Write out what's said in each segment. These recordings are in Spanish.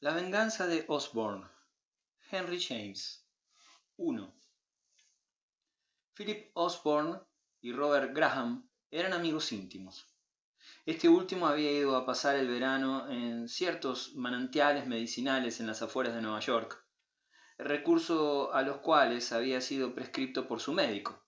La venganza de Osborne. Henry James. 1. Philip Osborne y Robert Graham eran amigos íntimos. Este último había ido a pasar el verano en ciertos manantiales medicinales en las afueras de Nueva York, el recurso a los cuales había sido prescripto por su médico.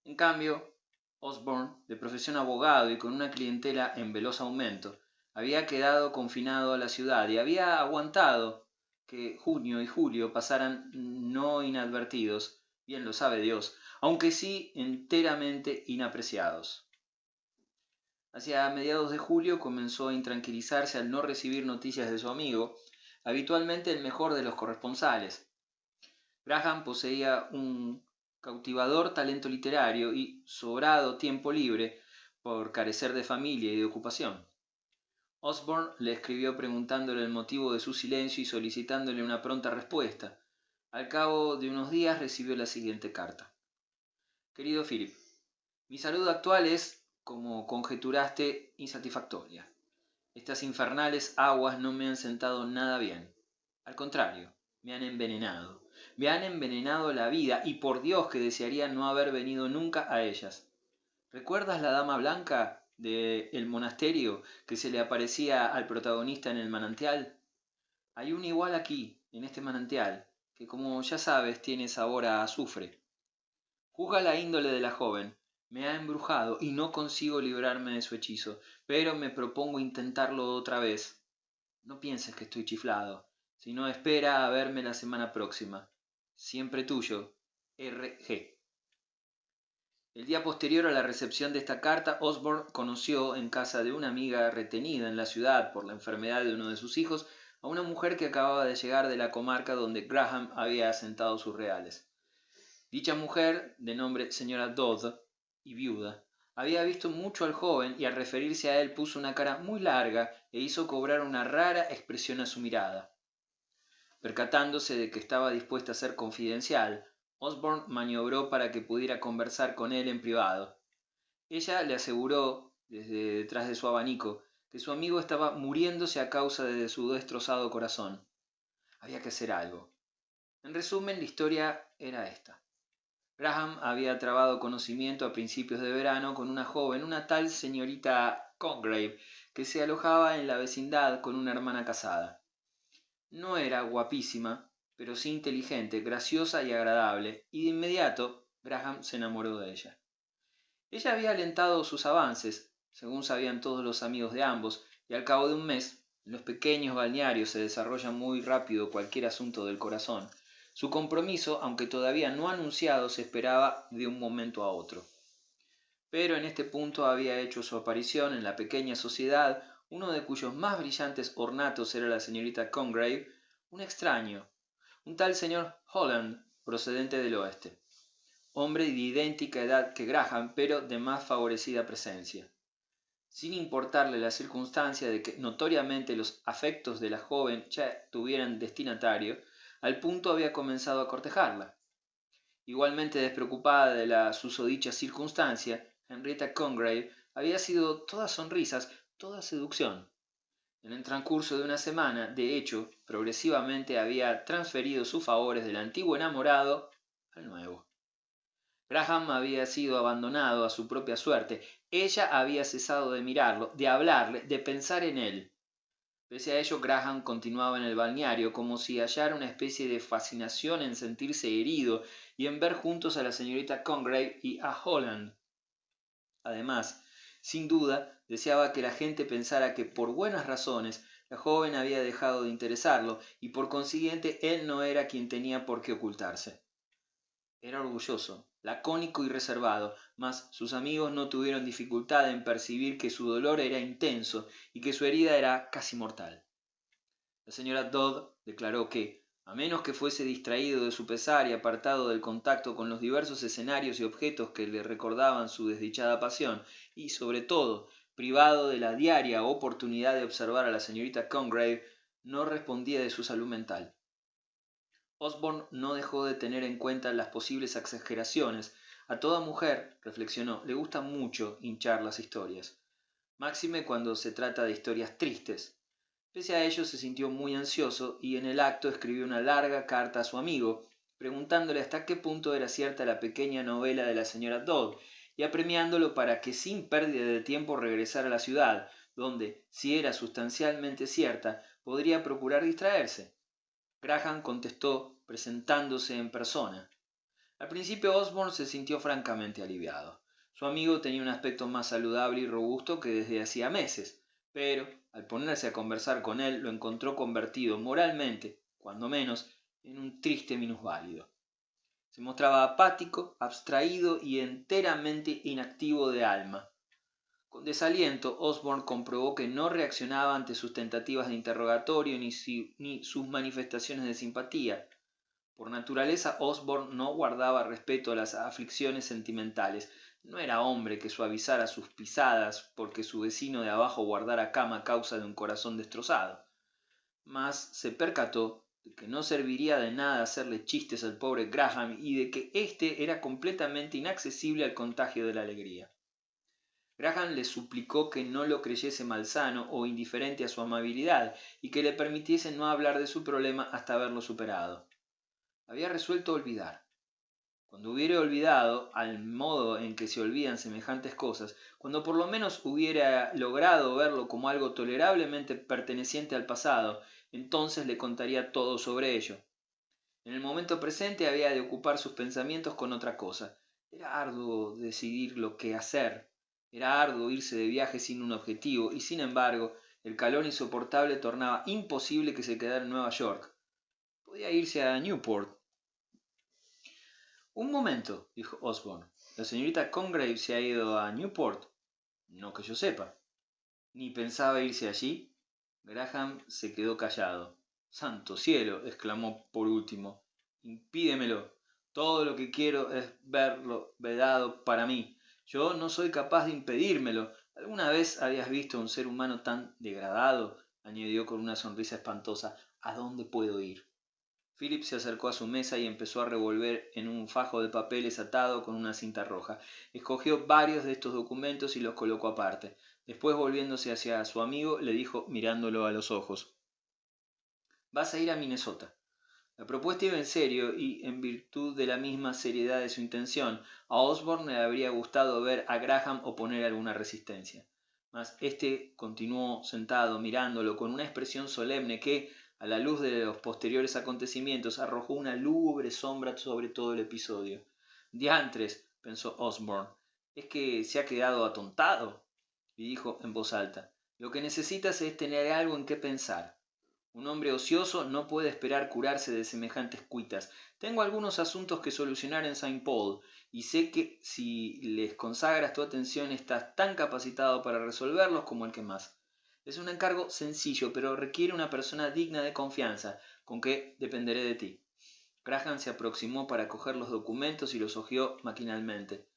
En cambio, Osborne, de profesión abogado y con una clientela en veloz aumento, había quedado confinado a la ciudad y había aguantado que junio y julio pasaran no inadvertidos, bien lo sabe Dios, aunque sí enteramente inapreciados. Hacia mediados de julio comenzó a intranquilizarse al no recibir noticias de su amigo, habitualmente el mejor de los corresponsales. Graham poseía un cautivador talento literario y sobrado tiempo libre por carecer de familia y de ocupación. Osborne le escribió preguntándole el motivo de su silencio y solicitándole una pronta respuesta. Al cabo de unos días recibió la siguiente carta. Querido Philip, mi salud actual es, como conjeturaste, insatisfactoria. Estas infernales aguas no me han sentado nada bien. Al contrario, me han envenenado. Me han envenenado la vida y por Dios que desearía no haber venido nunca a ellas. ¿Recuerdas la dama blanca de El monasterio que se le aparecía al protagonista en el manantial? Hay una igual aquí, en este manantial, que como ya sabes tiene sabor a azufre. Juzga la índole de la joven. Me ha embrujado y no consigo librarme de su hechizo, pero me propongo intentarlo otra vez. No pienses que estoy chiflado, sino espera a verme la semana próxima. Siempre tuyo, R.G. El día posterior a la recepción de esta carta, Osborne conoció en casa de una amiga retenida en la ciudad por la enfermedad de uno de sus hijos a una mujer que acababa de llegar de la comarca donde Graham había asentado sus reales. Dicha mujer, de nombre señora Dodd y viuda, había visto mucho al joven y al referirse a él puso una cara muy larga e hizo cobrar una rara expresión a su mirada. Percatándose de que estaba dispuesta a ser confidencial, Osborne maniobró para que pudiera conversar con él en privado. Ella le aseguró, desde detrás de su abanico, que su amigo estaba muriéndose a causa de su destrozado corazón. Había que hacer algo. En resumen, la historia era esta. Graham había trabado conocimiento a principios de verano con una joven, una tal señorita Congreve, que se alojaba en la vecindad con una hermana casada. No era guapísima, pero sí inteligente, graciosa y agradable, y de inmediato Graham se enamoró de ella. Ella había alentado sus avances, según sabían todos los amigos de ambos, y al cabo de un mes, en los pequeños balnearios se desarrolla muy rápido cualquier asunto del corazón. Su compromiso, aunque todavía no anunciado, se esperaba de un momento a otro. Pero en este punto había hecho su aparición en la pequeña sociedad uno de cuyos más brillantes ornatos era la señorita Congreve, un extraño, un tal señor Holland, procedente del oeste, hombre de idéntica edad que Graham, pero de más favorecida presencia. Sin importarle la circunstancia de que notoriamente los afectos de la joven ya tuvieran destinatario, al punto había comenzado a cortejarla. Igualmente despreocupada de la susodicha circunstancia, Henrietta Congreve había sido toda sonrisas, toda seducción. En el transcurso de una semana, de hecho, progresivamente había transferido sus favores del antiguo enamorado al nuevo. Graham había sido abandonado a su propia suerte. Ella había cesado de mirarlo, de hablarle, de pensar en él. Pese a ello, Graham continuaba en el balneario, como si hallara una especie de fascinación en sentirse herido y en ver juntos a la señorita Congreve y a Holland. Además, sin duda, deseaba que la gente pensara que por buenas razones la joven había dejado de interesarlo y por consiguiente él no era quien tenía por qué ocultarse. Era orgulloso, lacónico y reservado, mas sus amigos no tuvieron dificultad en percibir que su dolor era intenso y que su herida era casi mortal. La señora Dodd declaró que, a menos que fuese distraído de su pesar y apartado del contacto con los diversos escenarios y objetos que le recordaban su desdichada pasión, y, sobre todo, privado de la diaria oportunidad de observar a la señorita Congreve, no respondía de su salud mental. Osborne no dejó de tener en cuenta las posibles exageraciones. A toda mujer, reflexionó, le gusta mucho hinchar las historias, máxime cuando se trata de historias tristes. Pese a ello, se sintió muy ansioso y en el acto escribió una larga carta a su amigo, preguntándole hasta qué punto era cierta la pequeña novela de la señora Todd y apremiándolo para que sin pérdida de tiempo regresara a la ciudad, donde, si era sustancialmente cierta, podría procurar distraerse. Graham contestó presentándose en persona. Al principio Osborne se sintió francamente aliviado. Su amigo tenía un aspecto más saludable y robusto que desde hacía meses, pero al ponerse a conversar con él lo encontró convertido moralmente, cuando menos, en un triste minusválido. Se mostraba apático, abstraído y enteramente inactivo de alma. Con desaliento, Osborne comprobó que no reaccionaba ante sus tentativas de interrogatorio ni sus manifestaciones de simpatía. Por naturaleza, Osborne no guardaba respeto a las aflicciones sentimentales. No era hombre que suavizara sus pisadas porque su vecino de abajo guardara cama a causa de un corazón destrozado. Mas se percató de que no serviría de nada hacerle chistes al pobre Graham y de que éste era completamente inaccesible al contagio de la alegría. Graham le suplicó que no lo creyese malsano o indiferente a su amabilidad y que le permitiese no hablar de su problema hasta haberlo superado. Había resuelto olvidar. Cuando hubiera olvidado, al modo en que se olvidan semejantes cosas, cuando por lo menos hubiera logrado verlo como algo tolerablemente perteneciente al pasado, entonces le contaría todo sobre ello. En el momento presente había de ocupar sus pensamientos con otra cosa. Era arduo decidir lo que hacer, era arduo irse de viaje sin un objetivo, y sin embargo, el calor insoportable tornaba imposible que se quedara en Nueva York. Podía irse a Newport. Un momento, dijo Osborne. ¿La señorita Congreve se ha ido a Newport? No que yo sepa. ¿Ni pensaba irse allí? Graham se quedó callado. Santo cielo, exclamó por último. Impídemelo. Todo lo que quiero es verlo vedado para mí. Yo no soy capaz de impedírmelo. ¿Alguna vez habías visto a un ser humano tan degradado? Añadió con una sonrisa espantosa. ¿A dónde puedo ir? Philip se acercó a su mesa y empezó a revolver en un fajo de papeles atado con una cinta roja. Escogió varios de estos documentos y los colocó aparte. Después, volviéndose hacia su amigo, le dijo mirándolo a los ojos: «Vas a ir a Minnesota». La propuesta iba en serio y, en virtud de la misma seriedad de su intención, a Osborne le habría gustado ver a Graham oponer alguna resistencia. Mas éste continuó sentado mirándolo con una expresión solemne que, a la luz de los posteriores acontecimientos, arrojó una lúgubre sombra sobre todo el episodio. «Diantres», pensó Osborne, «¿es que se ha quedado atontado?». Y dijo en voz alta: «Lo que necesitas es tener algo en qué pensar. Un hombre ocioso no puede esperar curarse de semejantes cuitas. Tengo algunos asuntos que solucionar en Saint Paul, y sé que si les consagras tu atención estás tan capacitado para resolverlos como el que más. Es un encargo sencillo, pero requiere una persona digna de confianza, con que dependeré de ti». Graham se aproximó para coger los documentos y los hojeó maquinalmente.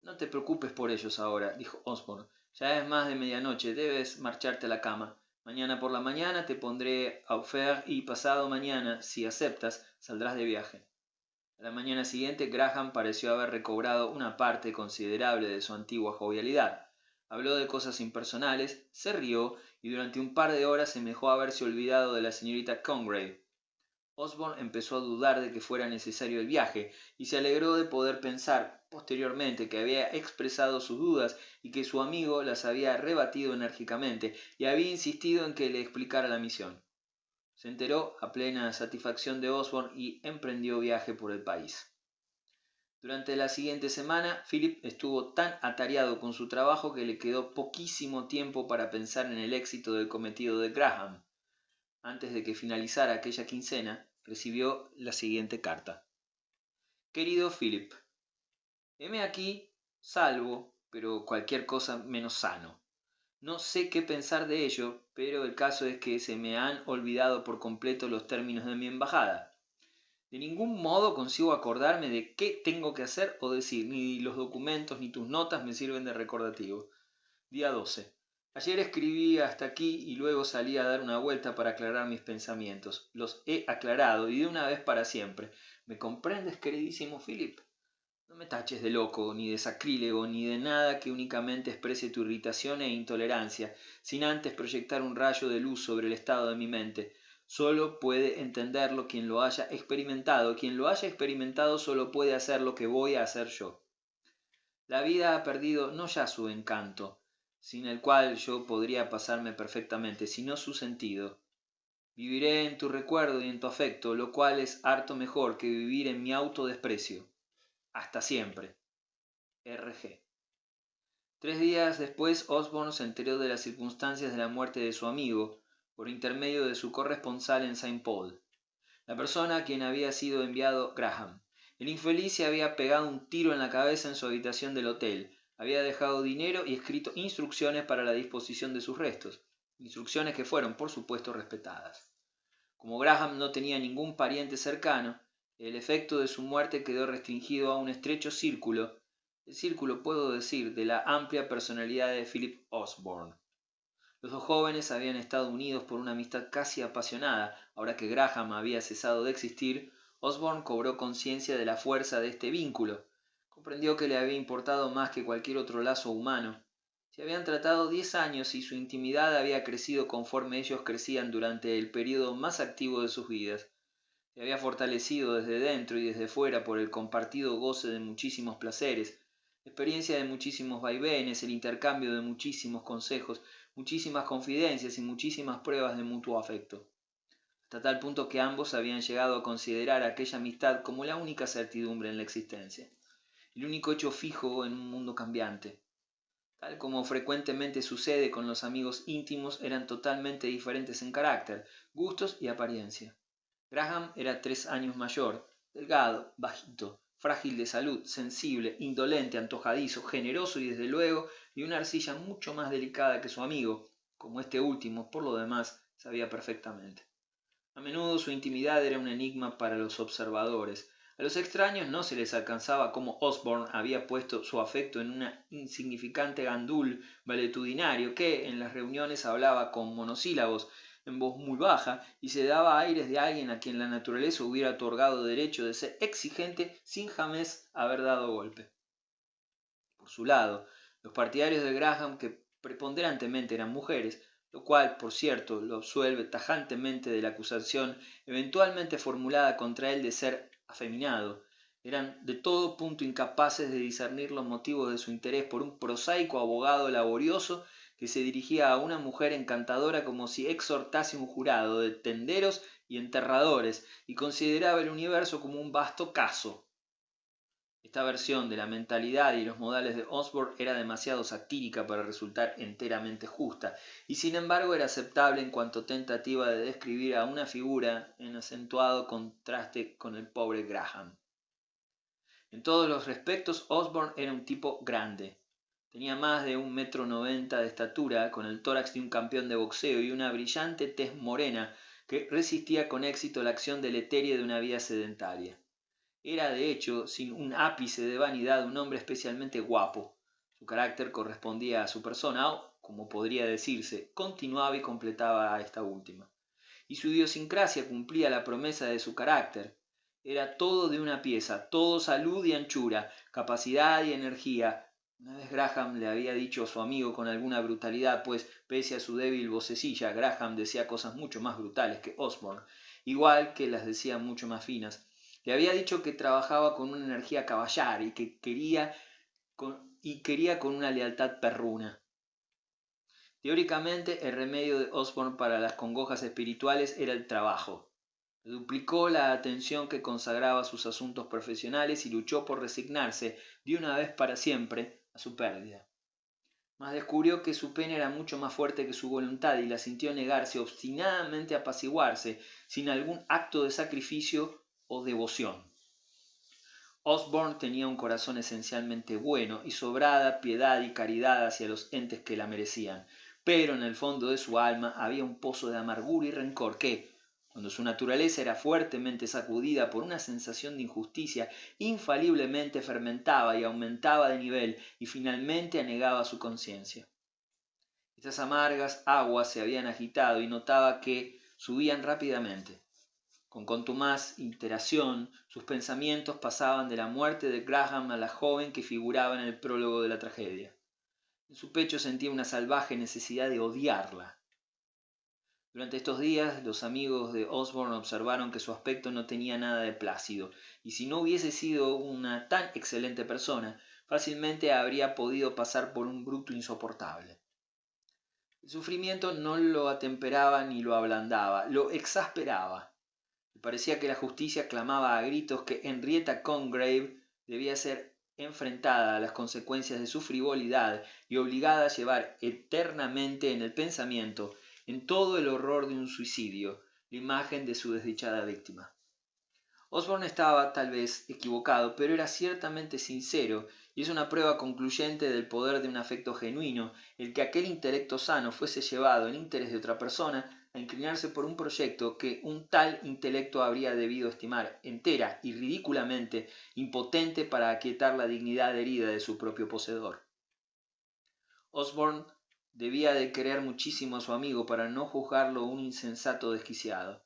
«No te preocupes por ellos ahora», dijo Osborne. «Ya es más de medianoche, debes marcharte a la cama. Mañana por la mañana te pondré au fer y pasado mañana, si aceptas, saldrás de viaje». A la mañana siguiente Graham pareció haber recobrado una parte considerable de su antigua jovialidad. Habló de cosas impersonales, se rió y durante un par de horas semejó haberse olvidado de la señorita Congreve. Osborne empezó a dudar de que fuera necesario el viaje y se alegró de poder pensar posteriormente que había expresado sus dudas y que su amigo las había rebatido enérgicamente y había insistido en que le explicara la misión. Se enteró a plena satisfacción de Osborne y emprendió viaje por el país. Durante la siguiente semana, Philip estuvo tan atareado con su trabajo que le quedó poquísimo tiempo para pensar en el éxito del cometido de Graham. Antes de que finalizara aquella quincena, recibió la siguiente carta: «Querido Philip, heme aquí, salvo, pero cualquier cosa menos sano. No sé qué pensar de ello, pero el caso es que se me han olvidado por completo los términos de mi embajada. De ningún modo consigo acordarme de qué tengo que hacer o decir, ni los documentos ni tus notas me sirven de recordativo. Día 12. Ayer escribí hasta aquí y luego salí a dar una vuelta para aclarar mis pensamientos. Los he aclarado y de una vez para siempre. ¿Me comprendes, queridísimo Philip? No me taches de loco, ni de sacrílego, ni de nada que únicamente exprese tu irritación e intolerancia, sin antes proyectar un rayo de luz sobre el estado de mi mente. Solo puede entenderlo quien lo haya experimentado. Quien lo haya experimentado solo puede hacer lo que voy a hacer yo. La vida ha perdido no ya su encanto, sin el cual yo podría pasarme perfectamente, sino su sentido. Viviré en tu recuerdo y en tu afecto, lo cual es harto mejor que vivir en mi autodesprecio. Hasta siempre. R.G. 3 días después Osborne se enteró de las circunstancias de la muerte de su amigo, por intermedio de su corresponsal en Saint Paul, la persona a quien había sido enviado Graham. El infeliz se había pegado un tiro en la cabeza en su habitación del hotel, había dejado dinero y escrito instrucciones para la disposición de sus restos, instrucciones que fueron, por supuesto, respetadas. Como Graham no tenía ningún pariente cercano, el efecto de su muerte quedó restringido a un estrecho círculo, el círculo, puedo decir, de la amplia personalidad de Philip Osborne. Los dos jóvenes habían estado unidos por una amistad casi apasionada. Ahora que Graham había cesado de existir, Osborne cobró conciencia de la fuerza de este vínculo. Comprendió que le había importado más que cualquier otro lazo humano. Se habían tratado 10 años y su intimidad había crecido conforme ellos crecían durante el período más activo de sus vidas. Se había fortalecido desde dentro y desde fuera por el compartido goce de muchísimos placeres, la experiencia de muchísimos vaivenes, el intercambio de muchísimos consejos, muchísimas confidencias y muchísimas pruebas de mutuo afecto, hasta tal punto que ambos habían llegado a considerar aquella amistad como la única certidumbre en la existencia, el único hecho fijo en un mundo cambiante. Tal como frecuentemente sucede con los amigos íntimos, eran totalmente diferentes en carácter, gustos y apariencia. Graham era 3 años mayor, delgado, bajito, frágil de salud, sensible, indolente, antojadizo, generoso y desde luego de una arcilla mucho más delicada que su amigo, como este último, por lo demás, sabía perfectamente. A menudo su intimidad era un enigma para los observadores. A los extraños no se les alcanzaba cómo Osborne había puesto su afecto en un insignificante gandul valetudinario que en las reuniones hablaba con monosílabos, en voz muy baja, y se daba aires de alguien a quien la naturaleza hubiera otorgado derecho de ser exigente sin jamás haber dado golpe. Por su lado, los partidarios de Graham, que preponderantemente eran mujeres, lo cual, por cierto, lo absuelve tajantemente de la acusación eventualmente formulada contra él de ser afeminado, eran de todo punto incapaces de discernir los motivos de su interés por un prosaico abogado laborioso que se dirigía a una mujer encantadora como si exhortase un jurado de tenderos y enterradores y consideraba el universo como un vasto caso. Esta versión de la mentalidad y los modales de Osborne era demasiado satírica para resultar enteramente justa, y sin embargo era aceptable en cuanto tentativa de describir a una figura en acentuado contraste con el pobre Graham. En todos los respectos Osborne era un tipo grande. Tenía más de 1,90 m de estatura, con el tórax de un campeón de boxeo y una brillante tez morena que resistía con éxito la acción deletérea de una vida sedentaria. Era, de hecho, sin un ápice de vanidad, un hombre especialmente guapo. Su carácter correspondía a su persona, o, como podría decirse, continuaba y completaba a esta última. Y su idiosincrasia cumplía la promesa de su carácter. Era todo de una pieza, todo salud y anchura, capacidad y energía. Una vez Graham le había dicho a su amigo con alguna brutalidad, pues, pese a su débil vocecilla, Graham decía cosas mucho más brutales que Osborne, igual que las decía mucho más finas. Le había dicho que trabajaba con una energía caballar y que quería con una lealtad perruna. Teóricamente, el remedio de Osborne para las congojas espirituales era el trabajo. Duplicó la atención que consagraba a sus asuntos profesionales y luchó por resignarse, de una vez para siempre, a su pérdida. Mas descubrió que su pena era mucho más fuerte que su voluntad y la sintió negarse obstinadamente a apaciguarse, sin algún acto de sacrificio o devoción. Osborne tenía un corazón esencialmente bueno y sobrada piedad y caridad hacia los entes que la merecían, pero en el fondo de su alma había un pozo de amargura y rencor que, cuando su naturaleza era fuertemente sacudida por una sensación de injusticia, infaliblemente fermentaba y aumentaba de nivel y finalmente anegaba su conciencia. Estas amargas aguas se habían agitado y notaba que subían rápidamente. Con contumaz iteración, sus pensamientos pasaban de la muerte de Graham a la joven que figuraba en el prólogo de la tragedia. En su pecho sentía una salvaje necesidad de odiarla. Durante estos días, los amigos de Osborne observaron que su aspecto no tenía nada de plácido, y si no hubiese sido una tan excelente persona, fácilmente habría podido pasar por un bruto insoportable. El sufrimiento no lo atemperaba ni lo ablandaba, lo exasperaba. Le parecía que la justicia clamaba a gritos que Henrietta Congreve debía ser enfrentada a las consecuencias de su frivolidad y obligada a llevar eternamente en el pensamiento, en todo el horror de un suicidio, la imagen de su desdichada víctima. Osborne estaba, tal vez, equivocado, pero era ciertamente sincero, y es una prueba concluyente del poder de un afecto genuino el que aquel intelecto sano fuese llevado en interés de otra persona a inclinarse por un proyecto que un tal intelecto habría debido estimar entera y ridículamente impotente para aquietar la dignidad herida de su propio poseedor. Osborne debía de querer muchísimo a su amigo para no juzgarlo un insensato desquiciado.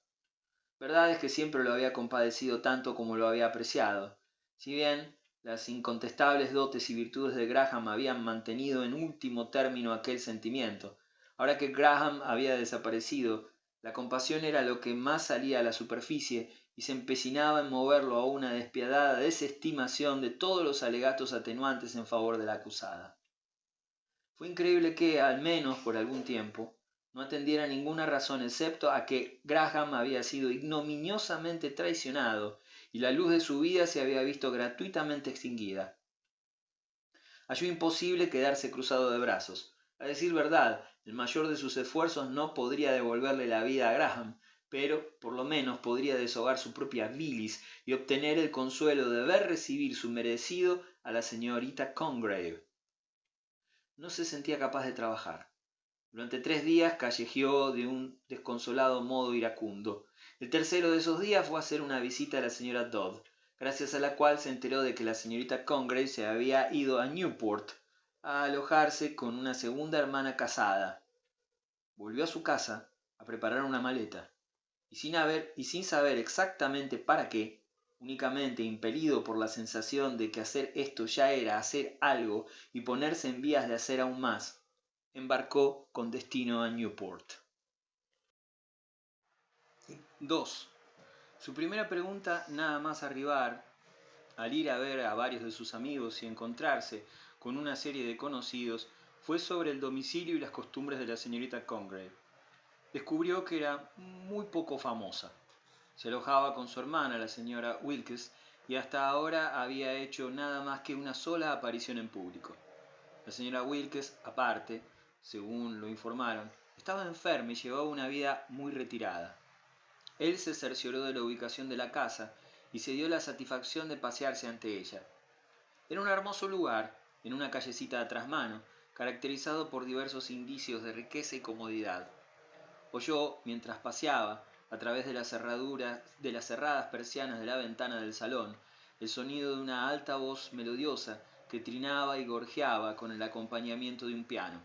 Verdad es que siempre lo había compadecido tanto como lo había apreciado. Si bien las incontestables dotes y virtudes de Graham habían mantenido en último término aquel sentimiento, ahora que Graham había desaparecido, la compasión era lo que más salía a la superficie y se empecinaba en moverlo a una despiadada desestimación de todos los alegatos atenuantes en favor de la acusada. Fue increíble que, al menos por algún tiempo, no atendiera ninguna razón excepto a que Graham había sido ignominiosamente traicionado y la luz de su vida se había visto gratuitamente extinguida. Halló imposible quedarse cruzado de brazos. A decir verdad, el mayor de sus esfuerzos no podría devolverle la vida a Graham, pero por lo menos podría deshogar su propia bilis y obtener el consuelo de ver recibir su merecido a la señorita Congreve. No se sentía capaz de trabajar. Durante 3 días callejeó de un desconsolado modo iracundo. El tercero de esos días fue a hacer una visita a la señora Dodd, gracias a la cual se enteró de que la señorita Congreve se había ido a Newport a alojarse con una segunda hermana casada. Volvió a su casa a preparar una maleta, y sin saber exactamente para qué, únicamente impelido por la sensación de que hacer esto ya era hacer algo y ponerse en vías de hacer aún más, embarcó con destino a Newport. 2. Su primera pregunta nada más arribar, al ir a ver a varios de sus amigos y encontrarse con una serie de conocidos, fue sobre el domicilio y las costumbres de la señorita Congreve. Descubrió que era muy poco famosa. Se alojaba con su hermana, la señora Wilkes, y hasta ahora había hecho nada más que una sola aparición en público. La señora Wilkes, aparte, según lo informaron, estaba enferma y llevaba una vida muy retirada. Él se cercioró de la ubicación de la casa y se dio la satisfacción de pasearse ante ella. Era un hermoso lugar, en una callecita a trasmano, caracterizado por diversos indicios de riqueza y comodidad. Oyó, mientras paseaba, a través de las cerradas persianas de la ventana del salón, el sonido de una alta voz melodiosa que trinaba y gorjeaba con el acompañamiento de un piano.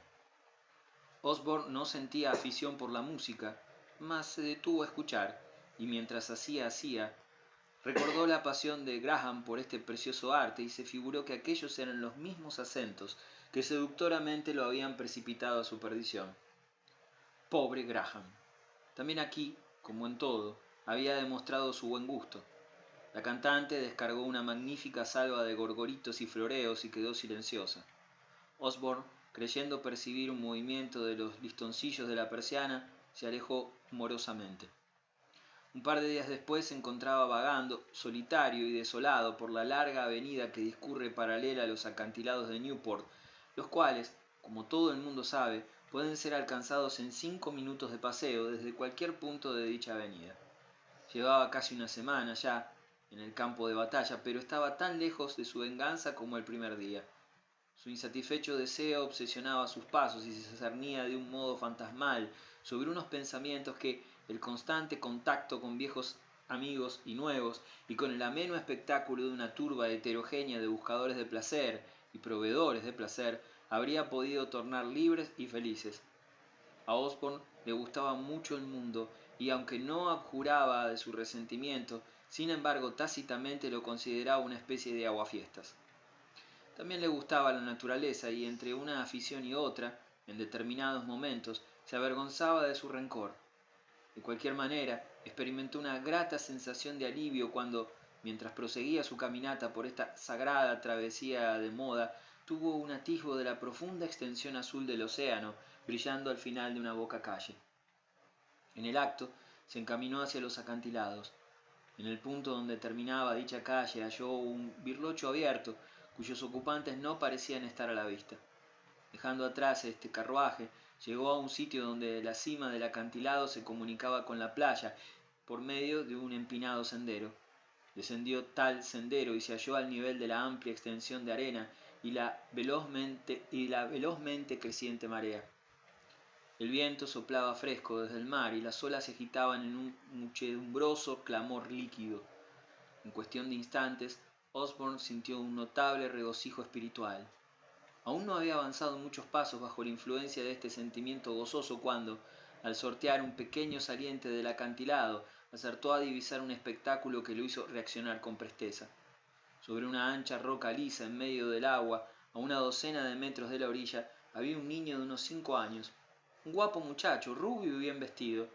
Osborne no sentía afición por la música, mas se detuvo a escuchar, y mientras hacía, recordó la pasión de Graham por este precioso arte y se figuró que aquellos eran los mismos acentos que seductoramente lo habían precipitado a su perdición. Pobre Graham. También aquí, como en todo, había demostrado su buen gusto. La cantante descargó una magnífica salva de gorgoritos y floreos y quedó silenciosa. Osborne, creyendo percibir un movimiento de los listoncillos de la persiana, se alejó morosamente. Un par de días después se encontraba vagando, solitario y desolado, por la larga avenida que discurre paralela a los acantilados de Newport, los cuales, como todo el mundo sabe, pueden ser alcanzados en 5 minutos de paseo desde cualquier punto de dicha avenida. Llevaba casi una semana ya en el campo de batalla, pero estaba tan lejos de su venganza como el primer día. Su insatisfecho deseo obsesionaba sus pasos y se cernía de un modo fantasmal sobre unos pensamientos que el constante contacto con viejos amigos y nuevos, y con el ameno espectáculo de una turba heterogénea de buscadores de placer y proveedores de placer, habría podido tornar libres y felices. A Osborne le gustaba mucho el mundo y aunque no abjuraba de su resentimiento, sin embargo tácitamente lo consideraba una especie de aguafiestas. También le gustaba la naturaleza y entre una afición y otra, en determinados momentos, se avergonzaba de su rencor. De cualquier manera, experimentó una grata sensación de alivio cuando, mientras proseguía su caminata por esta sagrada travesía de moda, tuvo un atisbo de la profunda extensión azul del océano brillando al final de una boca calle. En el acto, se encaminó hacia los acantilados. En el punto donde terminaba dicha calle halló un birlocho abierto, cuyos ocupantes no parecían estar a la vista. Dejando atrás este carruaje, llegó a un sitio donde la cima del acantilado se comunicaba con la playa por medio de un empinado sendero. Descendió tal sendero y se halló al nivel de la amplia extensión de arena y la velozmente creciente marea. El viento soplaba fresco desde el mar y las olas se agitaban en un muchedumbroso clamor líquido. En cuestión de instantes, Osborne sintió un notable regocijo espiritual. Aún no había avanzado muchos pasos bajo la influencia de este sentimiento gozoso cuando, al sortear un pequeño saliente del acantilado, acertó a divisar un espectáculo que lo hizo reaccionar con presteza. Sobre una ancha roca lisa en medio del agua, a una docena de metros de la orilla, había un niño de unos 5 años, un guapo muchacho, rubio y bien vestido,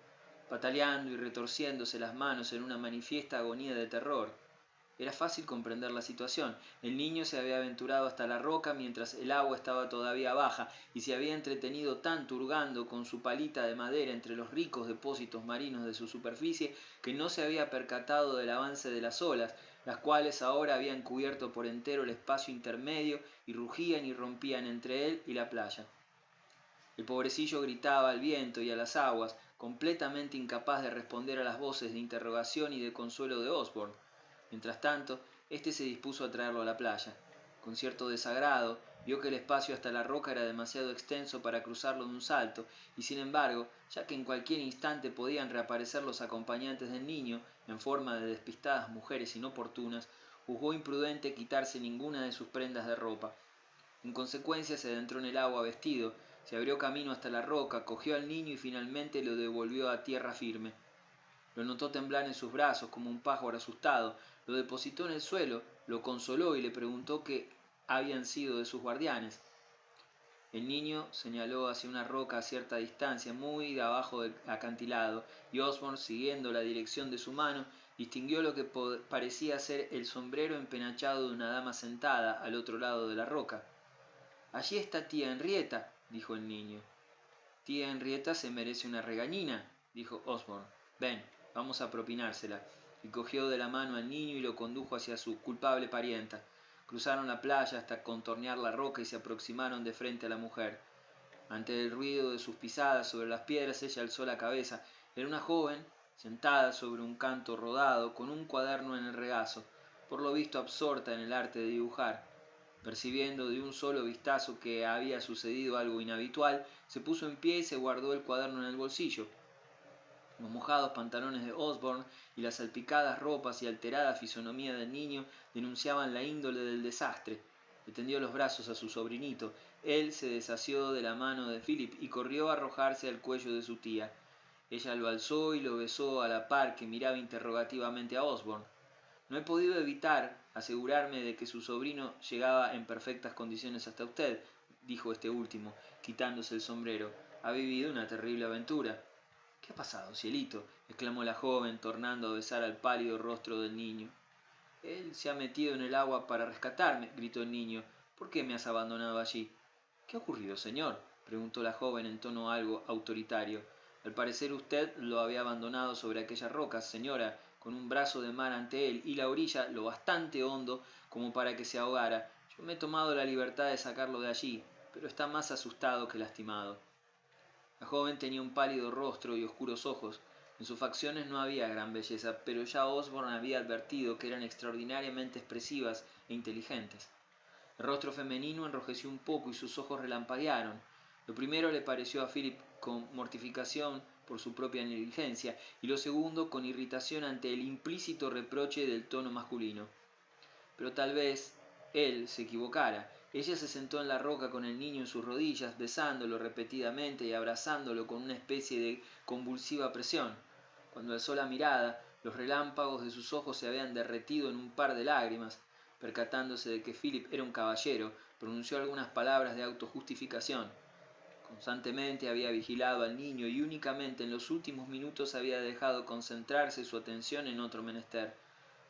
pataleando y retorciéndose las manos en una manifiesta agonía de terror. Era fácil comprender la situación. El niño se había aventurado hasta la roca mientras el agua estaba todavía baja y se había entretenido tanto hurgando con su palita de madera entre los ricos depósitos marinos de su superficie que no se había percatado del avance de las olas, las cuales ahora habían cubierto por entero el espacio intermedio y rugían y rompían entre él y la playa. El pobrecillo gritaba al viento y a las aguas, completamente incapaz de responder a las voces de interrogación y de consuelo de Osborne. Mientras tanto, éste se dispuso a traerlo a la playa. Con cierto desagrado, vio que el espacio hasta la roca era demasiado extenso para cruzarlo de un salto, y sin embargo, ya que en cualquier instante podían reaparecer los acompañantes del niño, en forma de despistadas mujeres inoportunas, juzgó imprudente quitarse ninguna de sus prendas de ropa. En consecuencia se adentró en el agua vestido, se abrió camino hasta la roca, cogió al niño y finalmente lo devolvió a tierra firme. Lo notó temblar en sus brazos como un pájaro asustado, lo depositó en el suelo, lo consoló y le preguntó qué habían sido de sus guardianes. El niño señaló hacia una roca a cierta distancia, muy abajo del acantilado, y Osborne, siguiendo la dirección de su mano, distinguió lo que parecía ser el sombrero empenachado de una dama sentada al otro lado de la roca. «Allí está tía Henrietta», dijo el niño. «Tía Henrietta se merece una regañina», dijo Osborne. «Ven, vamos a propinársela», y cogió de la mano al niño y lo condujo hacia su culpable parienta. Cruzaron la playa hasta contornear la roca y se aproximaron de frente a la mujer. Ante el ruido de sus pisadas sobre las piedras ella alzó la cabeza. Era una joven, sentada sobre un canto rodado, con un cuaderno en el regazo, por lo visto absorta en el arte de dibujar. Percibiendo de un solo vistazo que había sucedido algo inhabitual, se puso en pie y se guardó el cuaderno en el bolsillo. Los mojados pantalones de Osborne y las salpicadas ropas y alterada fisonomía del niño denunciaban la índole del desastre. Le tendió los brazos a su sobrinito. Él se desasió de la mano de Philip y corrió a arrojarse al cuello de su tía. Ella lo alzó y lo besó a la par que miraba interrogativamente a Osborne. «No he podido evitar asegurarme de que su sobrino llegaba en perfectas condiciones hasta usted», dijo este último, quitándose el sombrero. «Ha vivido una terrible aventura». «¿Qué ha pasado, cielito?», exclamó la joven, tornando a besar al pálido rostro del niño. «Él se ha metido en el agua para rescatarme», gritó el niño. «¿Por qué me has abandonado allí?» «¿Qué ha ocurrido, señor?», preguntó la joven en tono algo autoritario. «Al parecer usted lo había abandonado sobre aquellas rocas, señora, con un brazo de mar ante él y la orilla lo bastante hondo como para que se ahogara. Yo me he tomado la libertad de sacarlo de allí, pero está más asustado que lastimado». La joven tenía un pálido rostro y oscuros ojos. En sus facciones no había gran belleza, pero ya Osborne había advertido que eran extraordinariamente expresivas e inteligentes. El rostro femenino enrojeció un poco y sus ojos relampaguearon. Lo primero le pareció a Philip con mortificación por su propia negligencia y lo segundo con irritación ante el implícito reproche del tono masculino. Pero tal vez él se equivocara, Ella se sentó en la roca con el niño en sus rodillas, besándolo repetidamente y abrazándolo con una especie de convulsiva presión. Cuando alzó la mirada, los relámpagos de sus ojos se habían derretido en un par de lágrimas. Percatándose de que Philip era un caballero, pronunció algunas palabras de autojustificación. Constantemente había vigilado al niño y únicamente en los últimos minutos había dejado concentrarse su atención en otro menester.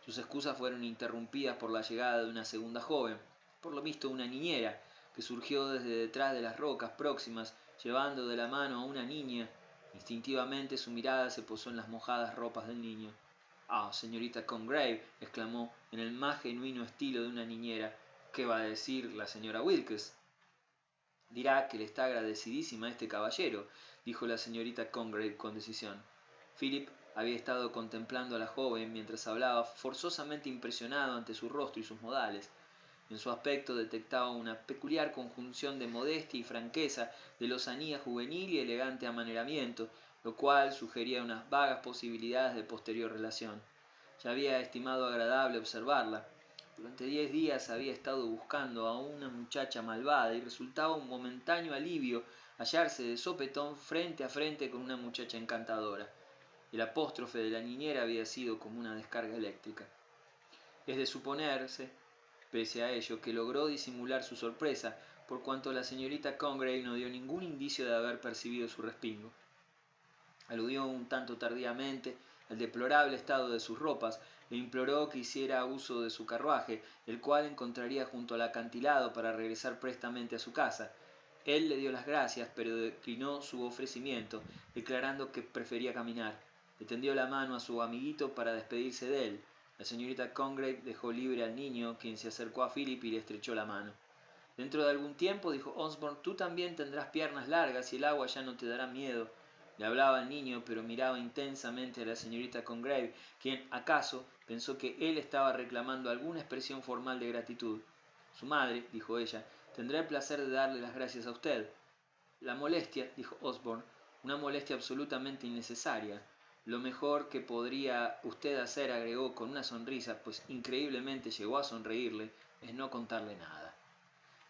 Sus excusas fueron interrumpidas por la llegada de una segunda joven, por lo visto una niñera, que surgió desde detrás de las rocas próximas, llevando de la mano a una niña. Instintivamente su mirada se posó en las mojadas ropas del niño. «Ah, señorita Congreve», exclamó, en el más genuino estilo de una niñera, «¿qué va a decir la señora Wilkes?» «Dirá que le está agradecidísima a este caballero», dijo la señorita Congreve con decisión. Philip había estado contemplando a la joven mientras hablaba, forzosamente impresionado ante su rostro y sus modales. En su aspecto detectaba una peculiar conjunción de modestia y franqueza, de lozanía juvenil y elegante amaneramiento, lo cual sugería unas vagas posibilidades de posterior relación. Ya había estimado agradable observarla. Durante 10 días había estado buscando a una muchacha malvada y resultaba un momentáneo alivio hallarse de sopetón frente a frente con una muchacha encantadora. El apóstrofe de la niñera había sido como una descarga eléctrica. Es de suponerse, pese a ello, que logró disimular su sorpresa, por cuanto la señorita Congreve no dio ningún indicio de haber percibido su respingo. Aludió un tanto tardíamente al deplorable estado de sus ropas e imploró que hiciera uso de su carruaje, el cual encontraría junto al acantilado para regresar prestamente a su casa. Él le dio las gracias, pero declinó su ofrecimiento, declarando que prefería caminar. Le tendió la mano a su amiguito para despedirse de él. La señorita Congreve dejó libre al niño, quien se acercó a Philip y le estrechó la mano. «Dentro de algún tiempo», dijo Osborne, «tú también tendrás piernas largas y el agua ya no te dará miedo». Le hablaba al niño, pero miraba intensamente a la señorita Congreve, quien, acaso, pensó que él estaba reclamando alguna expresión formal de gratitud. «Su madre», dijo ella, «tendrá el placer de darle las gracias a usted». «La molestia», dijo Osborne, «una molestia absolutamente innecesaria. Lo mejor que podría usted hacer», agregó con una sonrisa, pues increíblemente llegó a sonreírle, «es no contarle nada».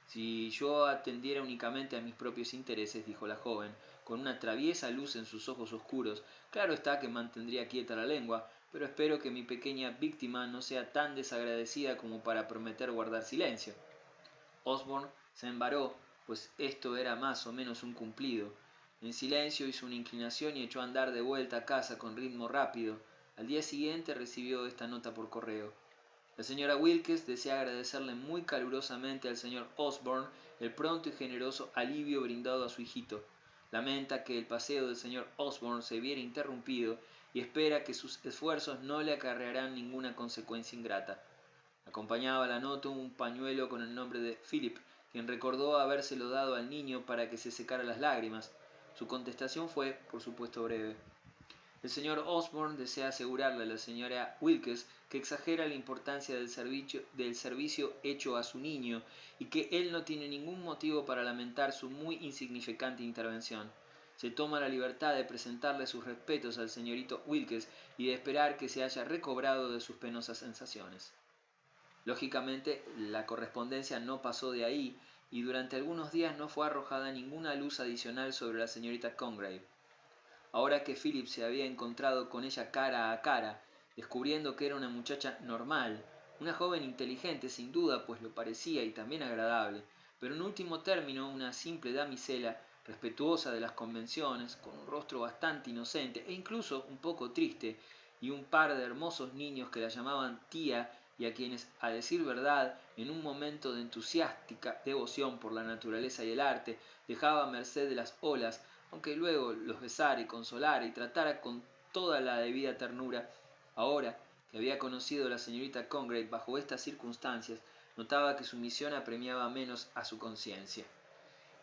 «Si yo atendiera únicamente a mis propios intereses», dijo la joven, con una traviesa luz en sus ojos oscuros, «claro está que mantendría quieta la lengua, pero espero que mi pequeña víctima no sea tan desagradecida como para prometer guardar silencio». Osborne se embaró, pues esto era más o menos un cumplido. En silencio hizo una inclinación y echó a andar de vuelta a casa con ritmo rápido. Al día siguiente recibió esta nota por correo. La señora Wilkes desea agradecerle muy calurosamente al señor Osborne el pronto y generoso alivio brindado a su hijito. Lamenta que el paseo del señor Osborne se viera interrumpido y espera que sus esfuerzos no le acarrearán ninguna consecuencia ingrata. Acompañaba la nota un pañuelo con el nombre de Philip, quien recordó habérselo dado al niño para que se secara las lágrimas. Su contestación fue, por supuesto, breve. El señor Osborne desea asegurarle a la señora Wilkes que exagera la importancia del servicio hecho a su niño y que él no tiene ningún motivo para lamentar su muy insignificante intervención. Se toma la libertad de presentarle sus respetos al señorito Wilkes y de esperar que se haya recobrado de sus penosas sensaciones. Lógicamente, la correspondencia no pasó de ahí y durante algunos días no fue arrojada ninguna luz adicional sobre la señorita Congreve. Ahora que Philip se había encontrado con ella cara a cara, descubriendo que era una muchacha normal, una joven inteligente sin duda, pues lo parecía, y también agradable, pero en último término una simple damisela, respetuosa de las convenciones, con un rostro bastante inocente e incluso un poco triste, y un par de hermosos niños que la llamaban tía y a quienes, a decir verdad, en un momento de entusiástica devoción por la naturaleza y el arte, dejaba a merced de las olas, aunque luego los besara y consolara y tratara con toda la debida ternura. Ahora que había conocido a la señorita Congreve bajo estas circunstancias, notaba que su misión apremiaba menos a su conciencia.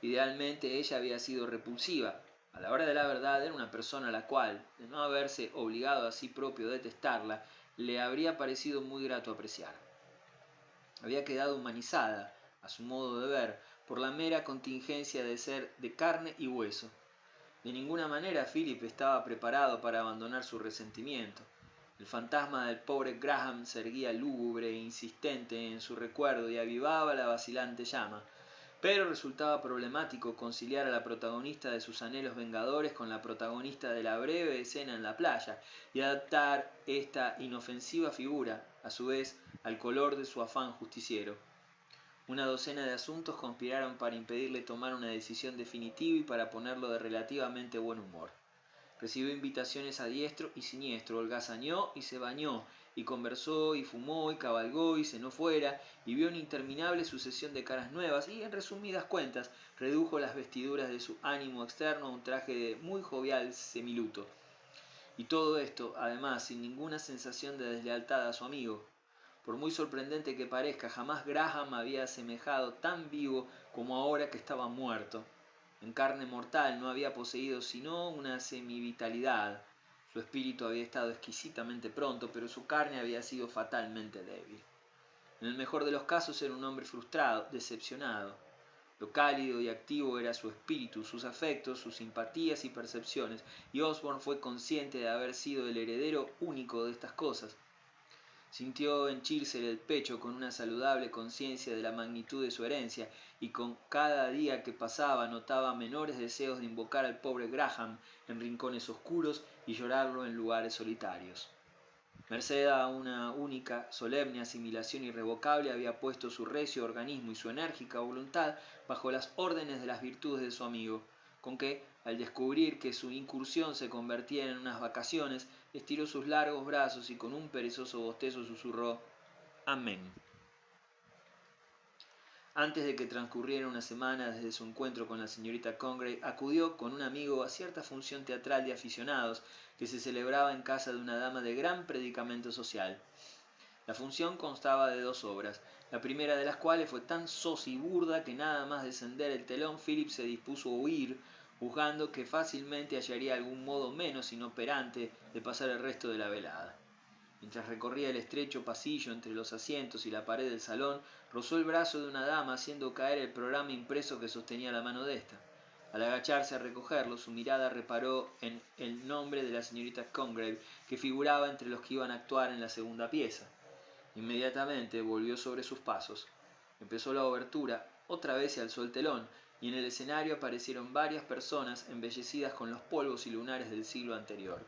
Idealmente ella había sido repulsiva. A la hora de la verdad era una persona a la cual, de no haberse obligado a sí propio a detestarla, le habría parecido muy grato apreciar. Había quedado humanizada, a su modo de ver, por la mera contingencia de ser de carne y hueso. De ninguna manera Philip estaba preparado para abandonar su resentimiento. El fantasma del pobre Graham se erguía lúgubre e insistente en su recuerdo y avivaba la vacilante llama, pero resultaba problemático conciliar a la protagonista de sus anhelos vengadores con la protagonista de la breve escena en la playa y adaptar esta inofensiva figura, a su vez, al color de su afán justiciero. Una docena de asuntos conspiraron para impedirle tomar una decisión definitiva y para ponerlo de relativamente buen humor. Recibió invitaciones a diestro y siniestro, holgazaneó y se bañó, y conversó y fumó y cabalgó y cenó fuera, y vio una interminable sucesión de caras nuevas y, en resumidas cuentas, redujo las vestiduras de su ánimo externo a un traje de muy jovial semiluto. Y todo esto, además, sin ninguna sensación de deslealtad a su amigo. Por muy sorprendente que parezca, jamás Graham había semejado tan vivo como ahora que estaba muerto. En carne mortal no había poseído sino una semivitalidad. Su espíritu había estado exquisitamente pronto, pero su carne había sido fatalmente débil. En el mejor de los casos era un hombre frustrado, decepcionado. Lo cálido y activo era su espíritu, sus afectos, sus simpatías y percepciones, y Osborne fue consciente de haber sido el heredero único de estas cosas. Sintió henchirse el pecho con una saludable conciencia de la magnitud de su herencia, y con cada día que pasaba notaba menores deseos de invocar al pobre Graham en rincones oscuros y llorarlo en lugares solitarios. Merced a una única, solemne asimilación irrevocable, había puesto su recio organismo y su enérgica voluntad bajo las órdenes de las virtudes de su amigo, con que, al descubrir que su incursión se convertía en unas vacaciones, estiró sus largos brazos y con un perezoso bostezo susurró: «Amén». Antes de que transcurriera una semana desde su encuentro con la señorita Congreve, acudió con un amigo a cierta función teatral de aficionados que se celebraba en casa de una dama de gran predicamento social. La función constaba de 2 obras, la primera de las cuales fue tan sosa y burda que nada más descender el telón Philip se dispuso a huir, juzgando que fácilmente hallaría algún modo menos inoperante de pasar el resto de la velada. Mientras recorría el estrecho pasillo entre los asientos y la pared del salón, rozó el brazo de una dama haciendo caer el programa impreso que sostenía la mano de ésta. Al agacharse a recogerlo, su mirada reparó en el nombre de la señorita Congreve, que figuraba entre los que iban a actuar en la segunda pieza. Inmediatamente volvió sobre sus pasos. Empezó la obertura, otra vez se alzó el telón, y en el escenario aparecieron varias personas embellecidas con los polvos y lunares del siglo anterior.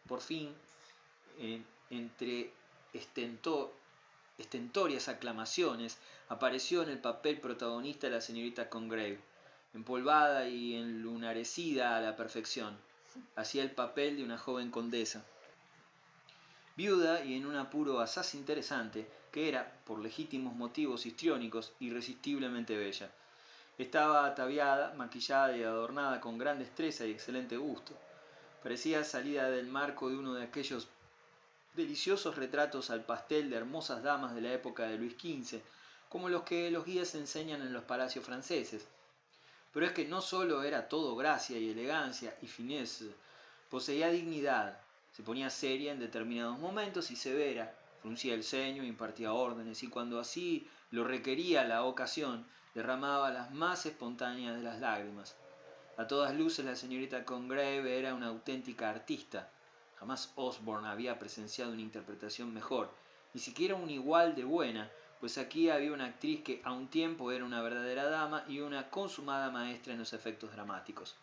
Por fin, entre estentorias aclamaciones, apareció en el papel protagonista la señorita Congreve, empolvada y enlunarecida a la perfección. Hacía el papel de una joven condesa, viuda y en un apuro asaz interesante, que era, por legítimos motivos histriónicos, irresistiblemente bella. Estaba ataviada, maquillada y adornada con gran destreza y excelente gusto. Parecía salida del marco de uno de aquellos deliciosos retratos al pastel de hermosas damas de la época de Luis XV, como los que los guías enseñan en los palacios franceses. Pero es que no solo era todo gracia y elegancia y finesse, poseía dignidad, se ponía seria en determinados momentos y severa, fruncía el ceño, impartía órdenes y cuando así lo requería la ocasión, derramaba las más espontáneas de las lágrimas. A todas luces la señorita Congreve era una auténtica artista. Jamás Osborne había presenciado una interpretación mejor, ni siquiera una igual de buena, pues aquí había una actriz que a un tiempo era una verdadera dama y una consumada maestra en los efectos dramáticos.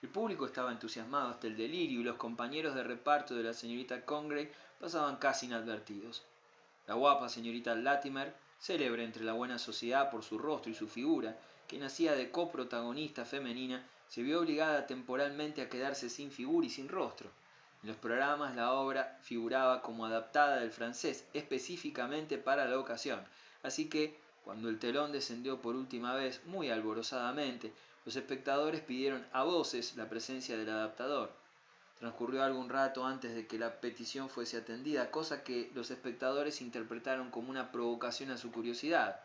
El público estaba entusiasmado hasta el delirio y los compañeros de reparto de la señorita Congreve pasaban casi inadvertidos. La guapa señorita Latimer, célebre entre la buena sociedad por su rostro y su figura, que nacía de coprotagonista femenina, se vio obligada temporalmente a quedarse sin figura y sin rostro. En los programas la obra figuraba como adaptada del francés específicamente para la ocasión, así que, cuando el telón descendió por última vez muy alborozadamente, los espectadores pidieron a voces la presencia del adaptador. Transcurrió algún rato antes de que la petición fuese atendida, cosa que los espectadores interpretaron como una provocación a su curiosidad.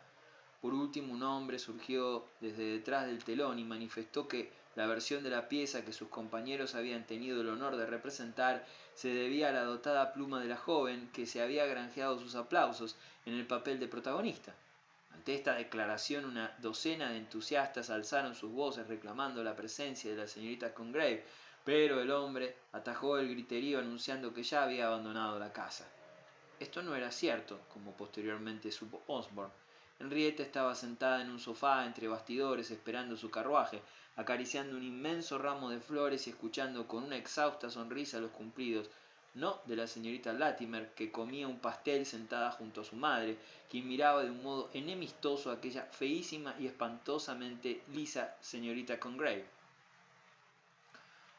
Por último, un hombre surgió desde detrás del telón y manifestó que la versión de la pieza que sus compañeros habían tenido el honor de representar se debía a la dotada pluma de la joven que se había granjeado sus aplausos en el papel de protagonista. Ante esta declaración, una docena de entusiastas alzaron sus voces reclamando la presencia de la señorita Congreve, Pero el hombre atajó el griterío anunciando que ya había abandonado la casa. Esto no era cierto, como posteriormente supo Osborn. Henrietta estaba sentada en un sofá entre bastidores esperando su carruaje, acariciando un inmenso ramo de flores y escuchando con una exhausta sonrisa los cumplidos, no de la señorita Latimer, que comía un pastel sentada junto a su madre, quien miraba de un modo enemistoso a aquella feísima y espantosamente lisa señorita Congreve.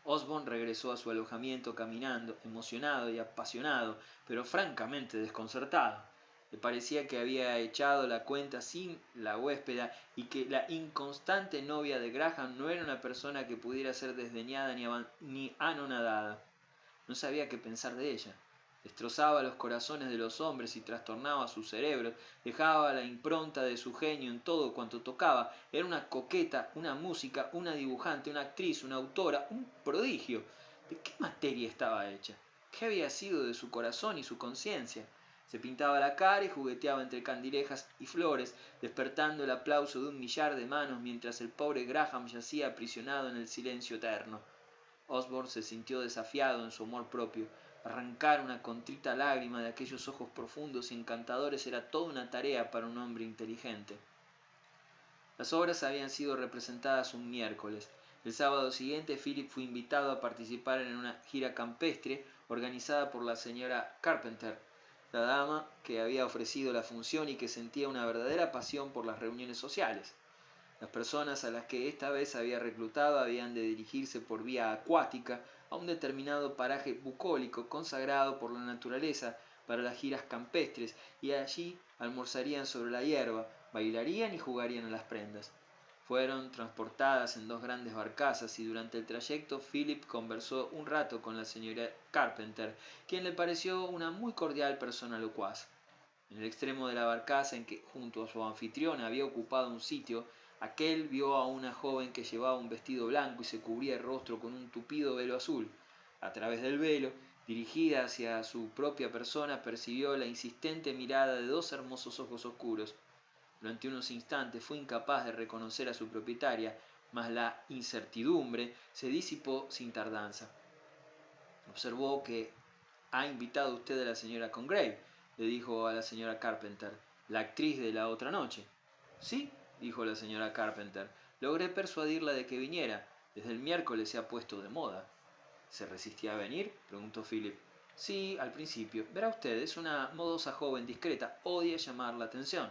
Osborn regresó a su alojamiento caminando, emocionado y apasionado, pero francamente desconcertado. Le parecía que había echado la cuenta sin la huéspeda y que la inconstante novia de Graham no era una persona que pudiera ser desdeñada ni anonadada. No sabía qué pensar de ella. Destrozaba los corazones de los hombres y trastornaba sus cerebros, dejaba la impronta de su genio en todo cuanto tocaba. Era una coqueta, una música, una dibujante, una actriz, una autora, un prodigio. ¿De qué materia estaba hecha? ¿Qué había sido de su corazón y su conciencia? Se pintaba la cara y jugueteaba entre candilejas y flores, despertando el aplauso de un millar de manos mientras el pobre Graham yacía aprisionado en el silencio eterno. Osborn se sintió desafiado en su amor propio. Arrancar una contrita lágrima de aquellos ojos profundos y encantadores era toda una tarea para un hombre inteligente. Las obras habían sido representadas un miércoles. El sábado siguiente Philip fue invitado a participar en una gira campestre organizada por la señora Carpenter, la dama que había ofrecido la función y que sentía una verdadera pasión por las reuniones sociales. Las personas a las que esta vez había reclutado habían de dirigirse por vía acuática a un determinado paraje bucólico consagrado por la naturaleza para las giras campestres, y allí almorzarían sobre la hierba, bailarían y jugarían a las prendas. Fueron transportadas en dos grandes barcazas y durante el trayecto Philip conversó un rato con la señora Carpenter, quien le pareció una muy cordial persona locuaz. En el extremo de la barcaza en que junto a su anfitrión había ocupado un sitio, aquel vio a una joven que llevaba un vestido blanco y se cubría el rostro con un tupido velo azul. A través del velo, dirigida hacia su propia persona, percibió la insistente mirada de dos hermosos ojos oscuros. Durante unos instantes fue incapaz de reconocer a su propietaria, mas la incertidumbre se disipó sin tardanza. Observó que ha invitado usted a la señora Congreve, le dijo a la señora Carpenter, la actriz de la otra noche. Sí, dijo la señora Carpenter, logré persuadirla de que viniera. Desde el miércoles se ha puesto de moda. ¿Se resistía a venir?, preguntó Philip. Sí, al principio. Verá usted, es una modosa joven discreta, odia llamar la atención.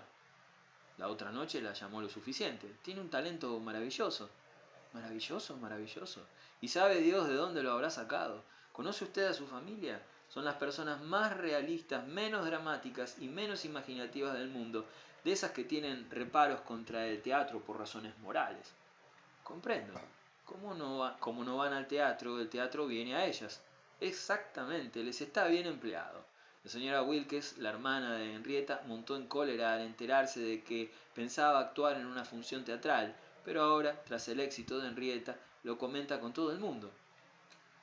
La otra noche la llamó lo suficiente. Tiene un talento maravilloso. Maravilloso, maravilloso. ¿Y sabe Dios de dónde lo habrá sacado? ¿Conoce usted a su familia? Son las personas más realistas, menos dramáticas y menos imaginativas del mundo, de esas que tienen reparos contra el teatro por razones morales. Comprendo. Como no van al teatro, el teatro viene a ellas. Exactamente, les está bien empleado. La señora Wilkes, la hermana de Henrietta, montó en cólera al enterarse de que pensaba actuar en una función teatral, pero ahora, tras el éxito de Henrietta, lo comenta con todo el mundo.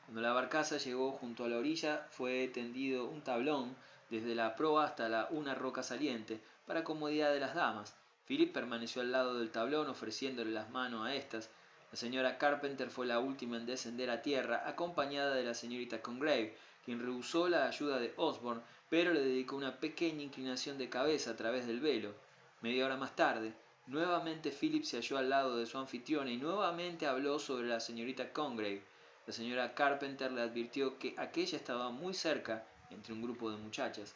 Cuando la barcaza llegó junto a la orilla, fue tendido un tablón desde la proa hasta una roca saliente, para comodidad de las damas. Philip permaneció al lado del tablón ofreciéndole las manos a éstas. La señora Carpenter fue la última en descender a tierra, acompañada de la señorita Congreve, quien rehusó la ayuda de Osborn, pero le dedicó una pequeña inclinación de cabeza a través del velo. Media hora más tarde, nuevamente Philip se halló al lado de su anfitriona y nuevamente habló sobre la señorita Congreve. La señora Carpenter le advirtió que aquella estaba muy cerca entre un grupo de muchachas.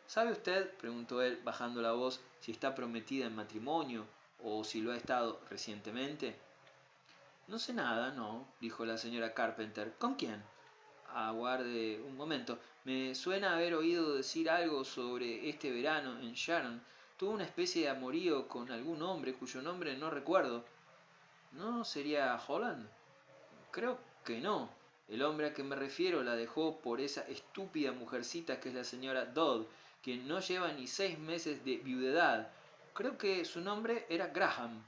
¿Sabe usted, preguntó él, bajando la voz, si está prometida en matrimonio o si lo ha estado recientemente? No sé nada, no, dijo la señora Carpenter. ¿Con quién? Aguarde un momento. Me suena haber oído decir algo sobre este verano en Sharon. Tuvo una especie de amorío con algún hombre cuyo nombre no recuerdo. ¿No sería Holland? Creo que no. El hombre a que me refiero la dejó por esa estúpida mujercita que es la señora Dodd, quien no lleva ni 6 meses de viudedad. Creo que su nombre era Graham.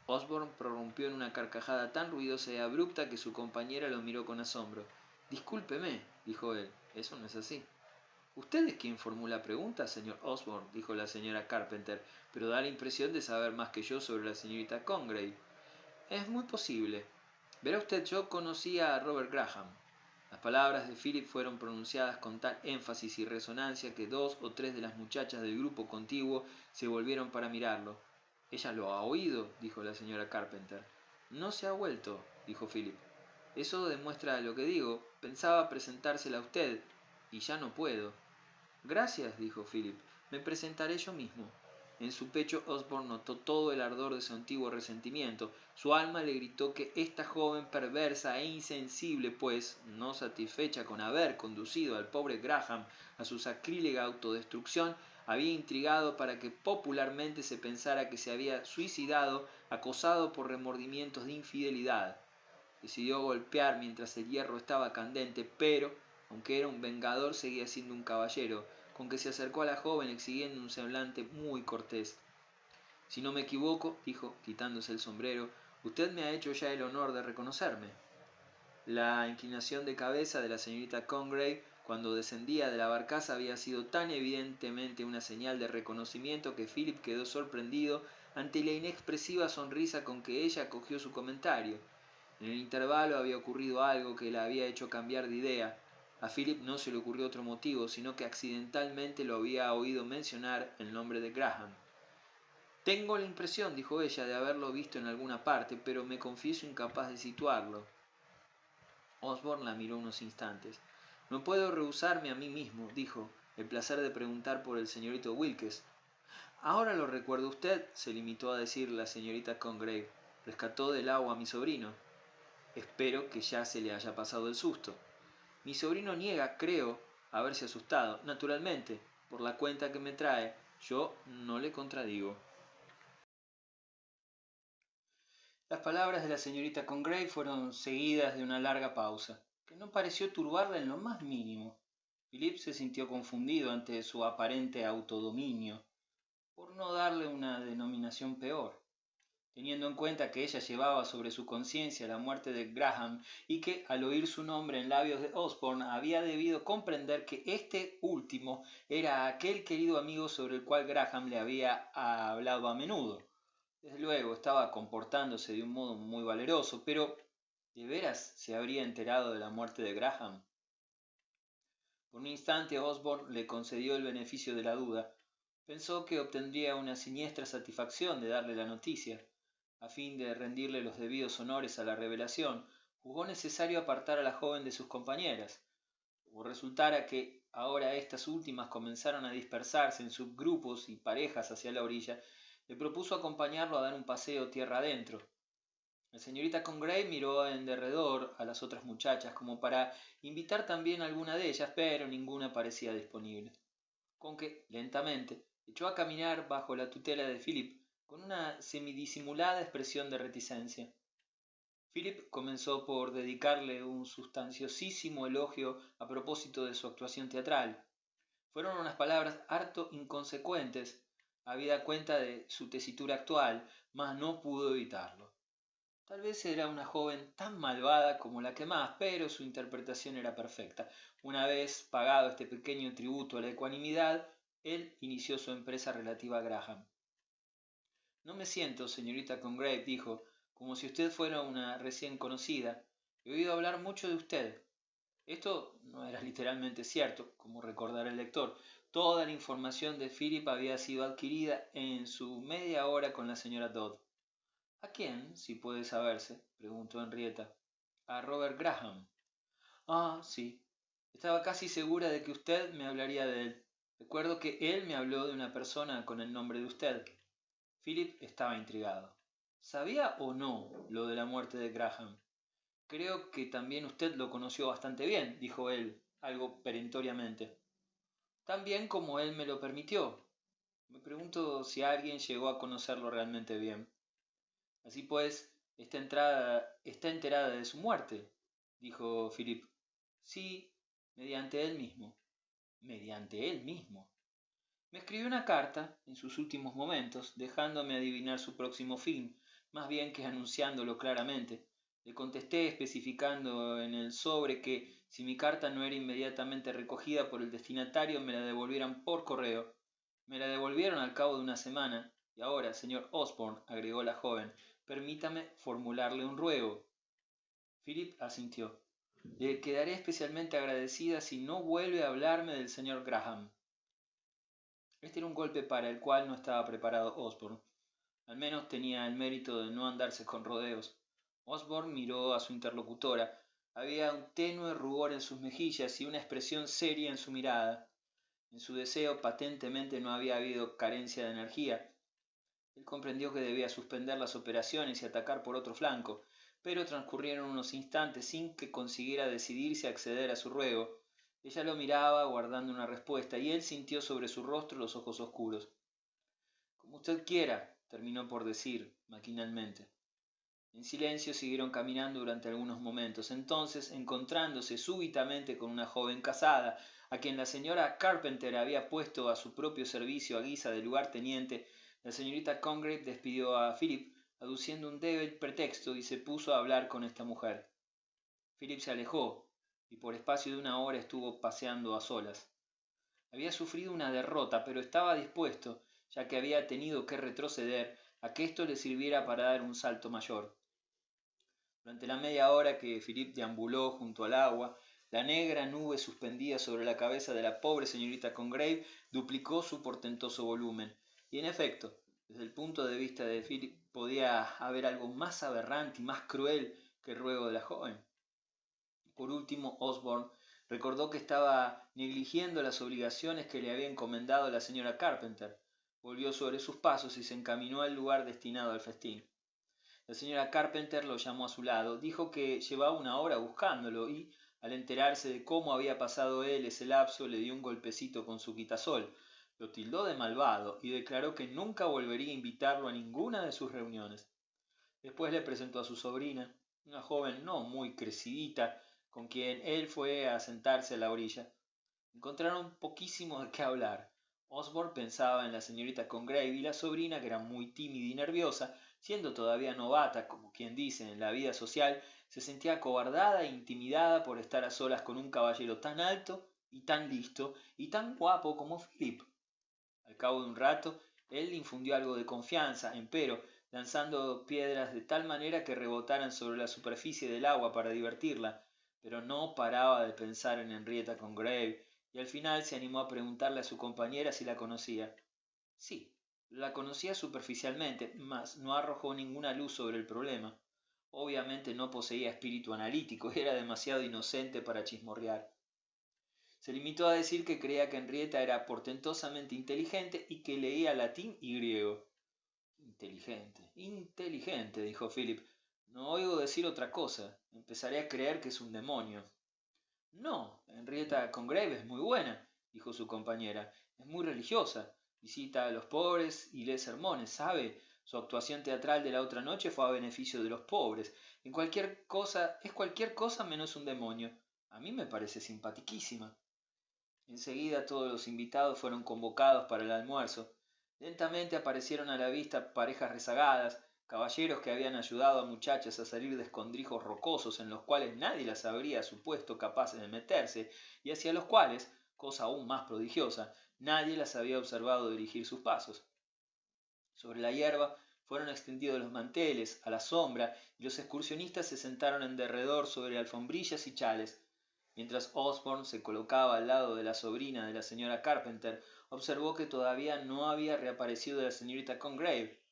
Osborn prorrumpió en una carcajada tan ruidosa y abrupta que su compañera lo miró con asombro. Discúlpeme, dijo él, eso no es así. Usted es quien formula preguntas, señor Osborn, dijo la señora Carpenter, pero da la impresión de saber más que yo sobre la señorita Congreve. Es muy posible. Verá usted, yo conocía a Robert Graham. Las palabras de Philip fueron pronunciadas con tal énfasis y resonancia que 2 o 3 de las muchachas del grupo contiguo se volvieron para mirarlo. «¿Ella lo ha oído?», dijo la señora Carpenter. «No se ha vuelto», dijo Philip. «Eso demuestra lo que digo. Pensaba presentársela a usted, y ya no puedo». «Gracias», dijo Philip. «Me presentaré yo mismo». En su pecho Osborne notó todo el ardor de su antiguo resentimiento. Su alma le gritó que esta joven perversa e insensible, pues, no satisfecha con haber conducido al pobre Graham a su sacrílega autodestrucción, había intrigado para que popularmente se pensara que se había suicidado acosado por remordimientos de infidelidad. Decidió golpear mientras el hierro estaba candente, pero, aunque era un vengador, seguía siendo un caballero, con que se acercó a la joven exhibiendo un semblante muy cortés. «Si no me equivoco», dijo, quitándose el sombrero, «usted me ha hecho ya el honor de reconocerme». La inclinación de cabeza de la señorita Congreve cuando descendía de la barcaza había sido tan evidentemente una señal de reconocimiento que Philip quedó sorprendido ante la inexpresiva sonrisa con que ella acogió su comentario. En el intervalo había ocurrido algo que la había hecho cambiar de idea. A Philip no se le ocurrió otro motivo, sino que accidentalmente lo había oído mencionar el nombre de Graham. «Tengo la impresión», dijo ella, «de haberlo visto en alguna parte, pero me confieso incapaz de situarlo». Osborne la miró unos instantes. «No puedo rehusarme a mí mismo», dijo, «el placer de preguntar por el señorito Wilkes». «Ahora lo recuerda usted», se limitó a decir la señorita Congreve. «Rescató del agua a mi sobrino». «Espero que ya se le haya pasado el susto». «Mi sobrino niega, creo, haberse asustado. Naturalmente, por la cuenta que me trae, yo no le contradigo». Las palabras de la señorita Congreve fueron seguidas de una larga pausa, que no pareció turbarla en lo más mínimo. Philip se sintió confundido ante su aparente autodominio, por no darle una denominación peor, teniendo en cuenta que ella llevaba sobre su conciencia la muerte de Graham y que, al oír su nombre en labios de Osborne, había debido comprender que este último era aquel querido amigo sobre el cual Graham le había hablado a menudo. Desde luego, estaba comportándose de un modo muy valeroso, pero ¿de veras se habría enterado de la muerte de Graham? Por un instante Osborne le concedió el beneficio de la duda. Pensó que obtendría una siniestra satisfacción de darle la noticia. A fin de rendirle los debidos honores a la revelación, juzgó necesario apartar a la joven de sus compañeras. Como resultara que ahora estas últimas comenzaron a dispersarse en subgrupos y parejas hacia la orilla, le propuso acompañarlo a dar un paseo tierra adentro. La señorita Congreve miró en derredor a las otras muchachas como para invitar también a alguna de ellas, pero ninguna parecía disponible. Con que, lentamente, echó a caminar bajo la tutela de Philip con una semidisimulada expresión de reticencia. Philip comenzó por dedicarle un sustanciosísimo elogio a propósito de su actuación teatral. Fueron unas palabras harto inconsecuentes, habida cuenta de su tesitura actual, mas no pudo evitarlo. Tal vez era una joven tan malvada como la que más, pero su interpretación era perfecta. Una vez pagado este pequeño tributo a la ecuanimidad, él inició su empresa relativa a Graham. «No me siento, señorita Congreve», dijo, «como si usted fuera una recién conocida. He oído hablar mucho de usted». Esto no era literalmente cierto, como recordará el lector. Toda la información de Philip había sido adquirida en su media hora con la señora Dodd. «¿A quién, si puede saberse?», preguntó Henrietta. «A Robert Graham». «Ah, sí. Estaba casi segura de que usted me hablaría de él. Recuerdo que él me habló de una persona con el nombre de usted». Philip estaba intrigado. ¿Sabía o no lo de la muerte de Graham? «Creo que también usted lo conoció bastante bien», dijo él, algo perentoriamente. «Tan bien como él me lo permitió. Me pregunto si alguien llegó a conocerlo realmente bien». «Así pues, está enterada de su muerte», dijo Philip. «Sí, mediante él mismo». «¿Mediante él mismo?» «Me escribió una carta, en sus últimos momentos, dejándome adivinar su próximo fin, más bien que anunciándolo claramente. Le contesté especificando en el sobre que, si mi carta no era inmediatamente recogida por el destinatario, me la devolvieran por correo. Me la devolvieron al cabo de una semana. Y ahora, señor Osborne», agregó la joven, «permítame formularle un ruego». Philip asintió. Le quedaré especialmente agradecida si no vuelve a hablarme del señor Graham. Este era un golpe para el cual no estaba preparado Osborne. Al menos tenía el mérito de no andarse con rodeos. Osborne miró a su interlocutora. Había un tenue rubor en sus mejillas y una expresión seria en su mirada. En su deseo patentemente no había habido carencia de energía. Él comprendió que debía suspender las operaciones y atacar por otro flanco, pero transcurrieron unos instantes sin que consiguiera decidirse a acceder a su ruego. Ella lo miraba guardando una respuesta, y él sintió sobre su rostro los ojos oscuros. Como usted quiera, terminó por decir, maquinalmente. En silencio siguieron caminando durante algunos momentos. Entonces, encontrándose súbitamente con una joven casada, a quien la señora Carpenter había puesto a su propio servicio a guisa de lugarteniente, la señorita Congreve despidió a Philip, aduciendo un débil pretexto, y se puso a hablar con esta mujer. Philip se alejó, y por espacio de una hora estuvo paseando a solas. Había sufrido una derrota, pero estaba dispuesto, ya que había tenido que retroceder, a que esto le sirviera para dar un salto mayor. Durante la media hora que Philip deambuló junto al agua, la negra nube suspendida sobre la cabeza de la pobre señorita Congreve duplicó su portentoso volumen, y en efecto, desde el punto de vista de Philip, podía haber algo más aberrante y más cruel que el ruego de la joven. Por último, Osborne recordó que estaba negligiendo las obligaciones que le había encomendado la señora Carpenter. Volvió sobre sus pasos y se encaminó al lugar destinado al festín. La señora Carpenter lo llamó a su lado, dijo que llevaba una hora buscándolo y, al enterarse de cómo había pasado él ese lapso, le dio un golpecito con su quitasol, lo tildó de malvado y declaró que nunca volvería a invitarlo a ninguna de sus reuniones. Después le presentó a su sobrina, una joven no muy crecidita, con quien él fue a sentarse a la orilla. Encontraron poquísimo de qué hablar. Osborne pensaba en la señorita Congreve y la sobrina, que era muy tímida y nerviosa, siendo todavía novata, como quien dice, en la vida social, se sentía acobardada e intimidada por estar a solas con un caballero tan alto y tan listo y tan guapo como Philip. Al cabo de un rato, él le infundió algo de confianza, empero, lanzando piedras de tal manera que rebotaran sobre la superficie del agua para divertirla, pero no paraba de pensar en Henrietta Congreve, y al final se animó a preguntarle a su compañera si la conocía. Sí, la conocía superficialmente, mas no arrojó ninguna luz sobre el problema. Obviamente no poseía espíritu analítico, era demasiado inocente para chismorrear. Se limitó a decir que creía que Henrietta era portentosamente inteligente y que leía latín y griego. Inteligente, inteligente, dijo Philip. No oigo decir otra cosa. Empezaré a creer que es un demonio. No, Henrietta Congreve es muy buena, dijo su compañera. Es muy religiosa. Visita a los pobres y lee sermones, ¿sabe? Su actuación teatral de la otra noche fue a beneficio de los pobres. Es cualquier cosa menos un demonio. A mí me parece simpatiquísima. Enseguida todos los invitados fueron convocados para el almuerzo. Lentamente aparecieron a la vista parejas rezagadas, caballeros que habían ayudado a muchachas a salir de escondrijos rocosos en los cuales nadie las habría supuesto capaces de meterse, y hacia los cuales, cosa aún más prodigiosa, nadie las había observado dirigir sus pasos. Sobre la hierba fueron extendidos los manteles, a la sombra, y los excursionistas se sentaron en derredor sobre alfombrillas y chales. Mientras Osborne se colocaba al lado de la sobrina de la señora Carpenter, observó que todavía no había reaparecido la señorita Congreve.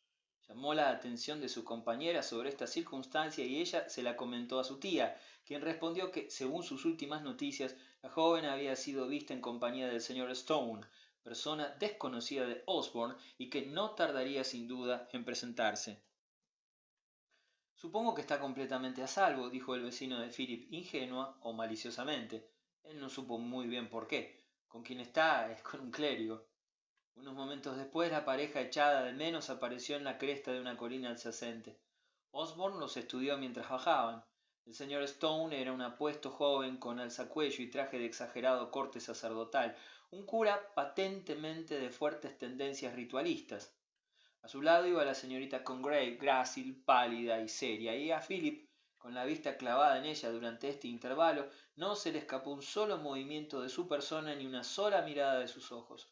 Llamó la atención de su compañera sobre esta circunstancia y ella se la comentó a su tía, quien respondió que, según sus últimas noticias, la joven había sido vista en compañía del señor Stone, persona desconocida de Osborne y que no tardaría sin duda en presentarse. Supongo que está completamente a salvo, dijo el vecino de Philip, ingenua o maliciosamente. Él no supo muy bien por qué. Con quien está es con un clérigo. Unos momentos después la pareja echada de menos apareció en la cresta de una colina adyacente. Osborne los estudió mientras bajaban. El señor Stone era un apuesto joven con alzacuello y traje de exagerado corte sacerdotal, un cura patentemente de fuertes tendencias ritualistas. A su lado iba la señorita Congreve, grácil, pálida y seria, y a Philip, con la vista clavada en ella durante este intervalo, no se le escapó un solo movimiento de su persona ni una sola mirada de sus ojos.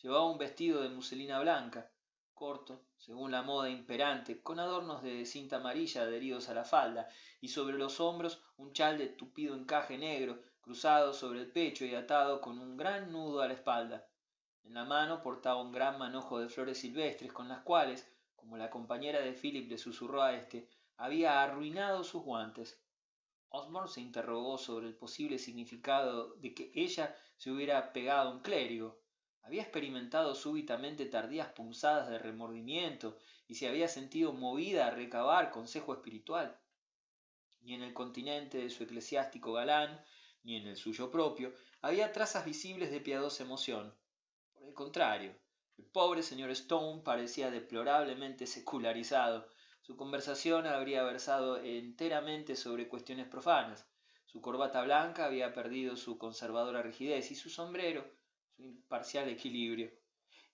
Llevaba un vestido de muselina blanca. corto, según la moda imperante, con adornos de cinta amarilla adheridos a la falda, y sobre los hombros un chal de tupido encaje negro, cruzado sobre el pecho y atado con un gran nudo a la espalda. En la mano portaba un gran manojo de flores silvestres, con las cuales, como la compañera de Philip le susurró a éste, había arruinado sus guantes. Osborne se interrogó sobre el posible significado de que ella se hubiera pegado a un clérigo. Había experimentado súbitamente tardías punzadas de remordimiento y se había sentido movida a recabar consejo espiritual. Ni en el continente de su eclesiástico galán, ni en el suyo propio, había trazas visibles de piadosa emoción. Por el contrario, el pobre señor Stone parecía deplorablemente secularizado. Su conversación habría versado enteramente sobre cuestiones profanas. Su corbata blanca había perdido su conservadora rigidez y su sombrero su imparcial equilibrio.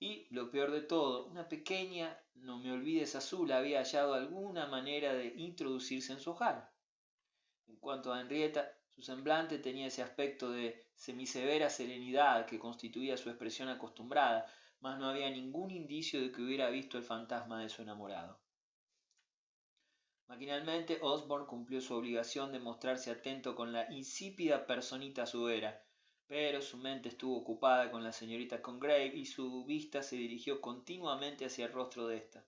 Y, lo peor de todo, una pequeña no me olvides azul había hallado alguna manera de introducirse en su ojal. En cuanto a Henrietta, su semblante tenía ese aspecto de semisevera serenidad que constituía su expresión acostumbrada, mas no había ningún indicio de que hubiera visto el fantasma de su enamorado. Maquinalmente Osborne cumplió su obligación de mostrarse atento con la insípida personita a su vera, pero su mente estuvo ocupada con la señorita Congreve y su vista se dirigió continuamente hacia el rostro de ésta.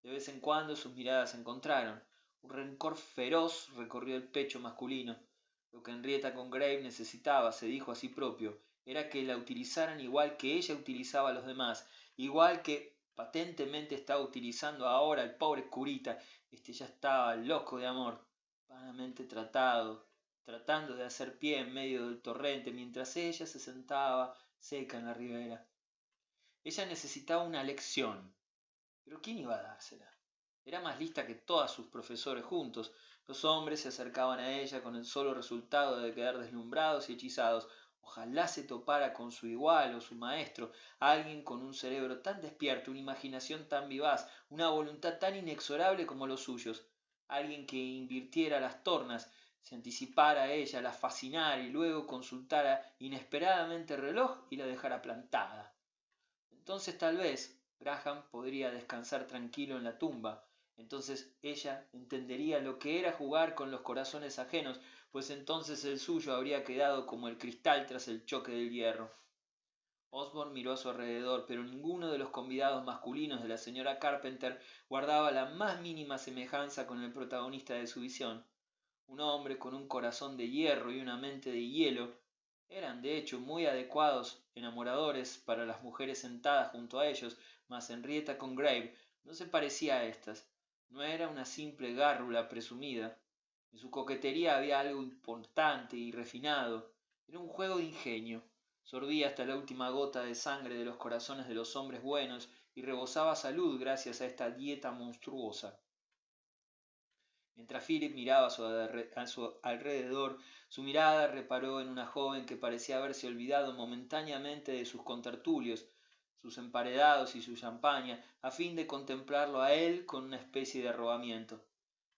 De vez en cuando sus miradas se encontraron. Un rencor feroz recorrió el pecho masculino. Lo que Henrietta Congreve necesitaba, se dijo a sí propio, era que la utilizaran igual que ella utilizaba a los demás, igual que patentemente estaba utilizando ahora al pobre curita. Ya estaba loco de amor, vanamente tratando de hacer pie en medio del torrente, mientras ella se sentaba seca en la ribera. Ella necesitaba una lección. ¿Pero quién iba a dársela? Era más lista que todos sus profesores juntos. Los hombres se acercaban a ella con el solo resultado de quedar deslumbrados y hechizados. Ojalá se topara con su igual o su maestro, alguien con un cerebro tan despierto, una imaginación tan vivaz, una voluntad tan inexorable como los suyos. Alguien que invirtiera las tornas, se anticipara a ella, la fascinara y luego consultara inesperadamente el reloj y la dejara plantada. Entonces tal vez Graham podría descansar tranquilo en la tumba. Entonces ella entendería lo que era jugar con los corazones ajenos, pues entonces el suyo habría quedado como el cristal tras el choque del hierro. Osborne miró a su alrededor, pero ninguno de los convidados masculinos de la señora Carpenter guardaba la más mínima semejanza con el protagonista de su visión. Un hombre con un corazón de hierro y una mente de hielo eran de hecho muy adecuados enamoradores para las mujeres sentadas junto a ellos, mas Henrietta Congreve no se parecía a éstas. No era una simple gárrula presumida. En su coquetería había algo importante y refinado. Era un juego de ingenio. Sorbía hasta la última gota de sangre de los corazones de los hombres buenos y rebosaba salud gracias a esta dieta monstruosa. Mientras Philip miraba a su alrededor, su mirada reparó en una joven que parecía haberse olvidado momentáneamente de sus contertulios, sus emparedados y su champaña, a fin de contemplarlo a él con una especie de arrobamiento.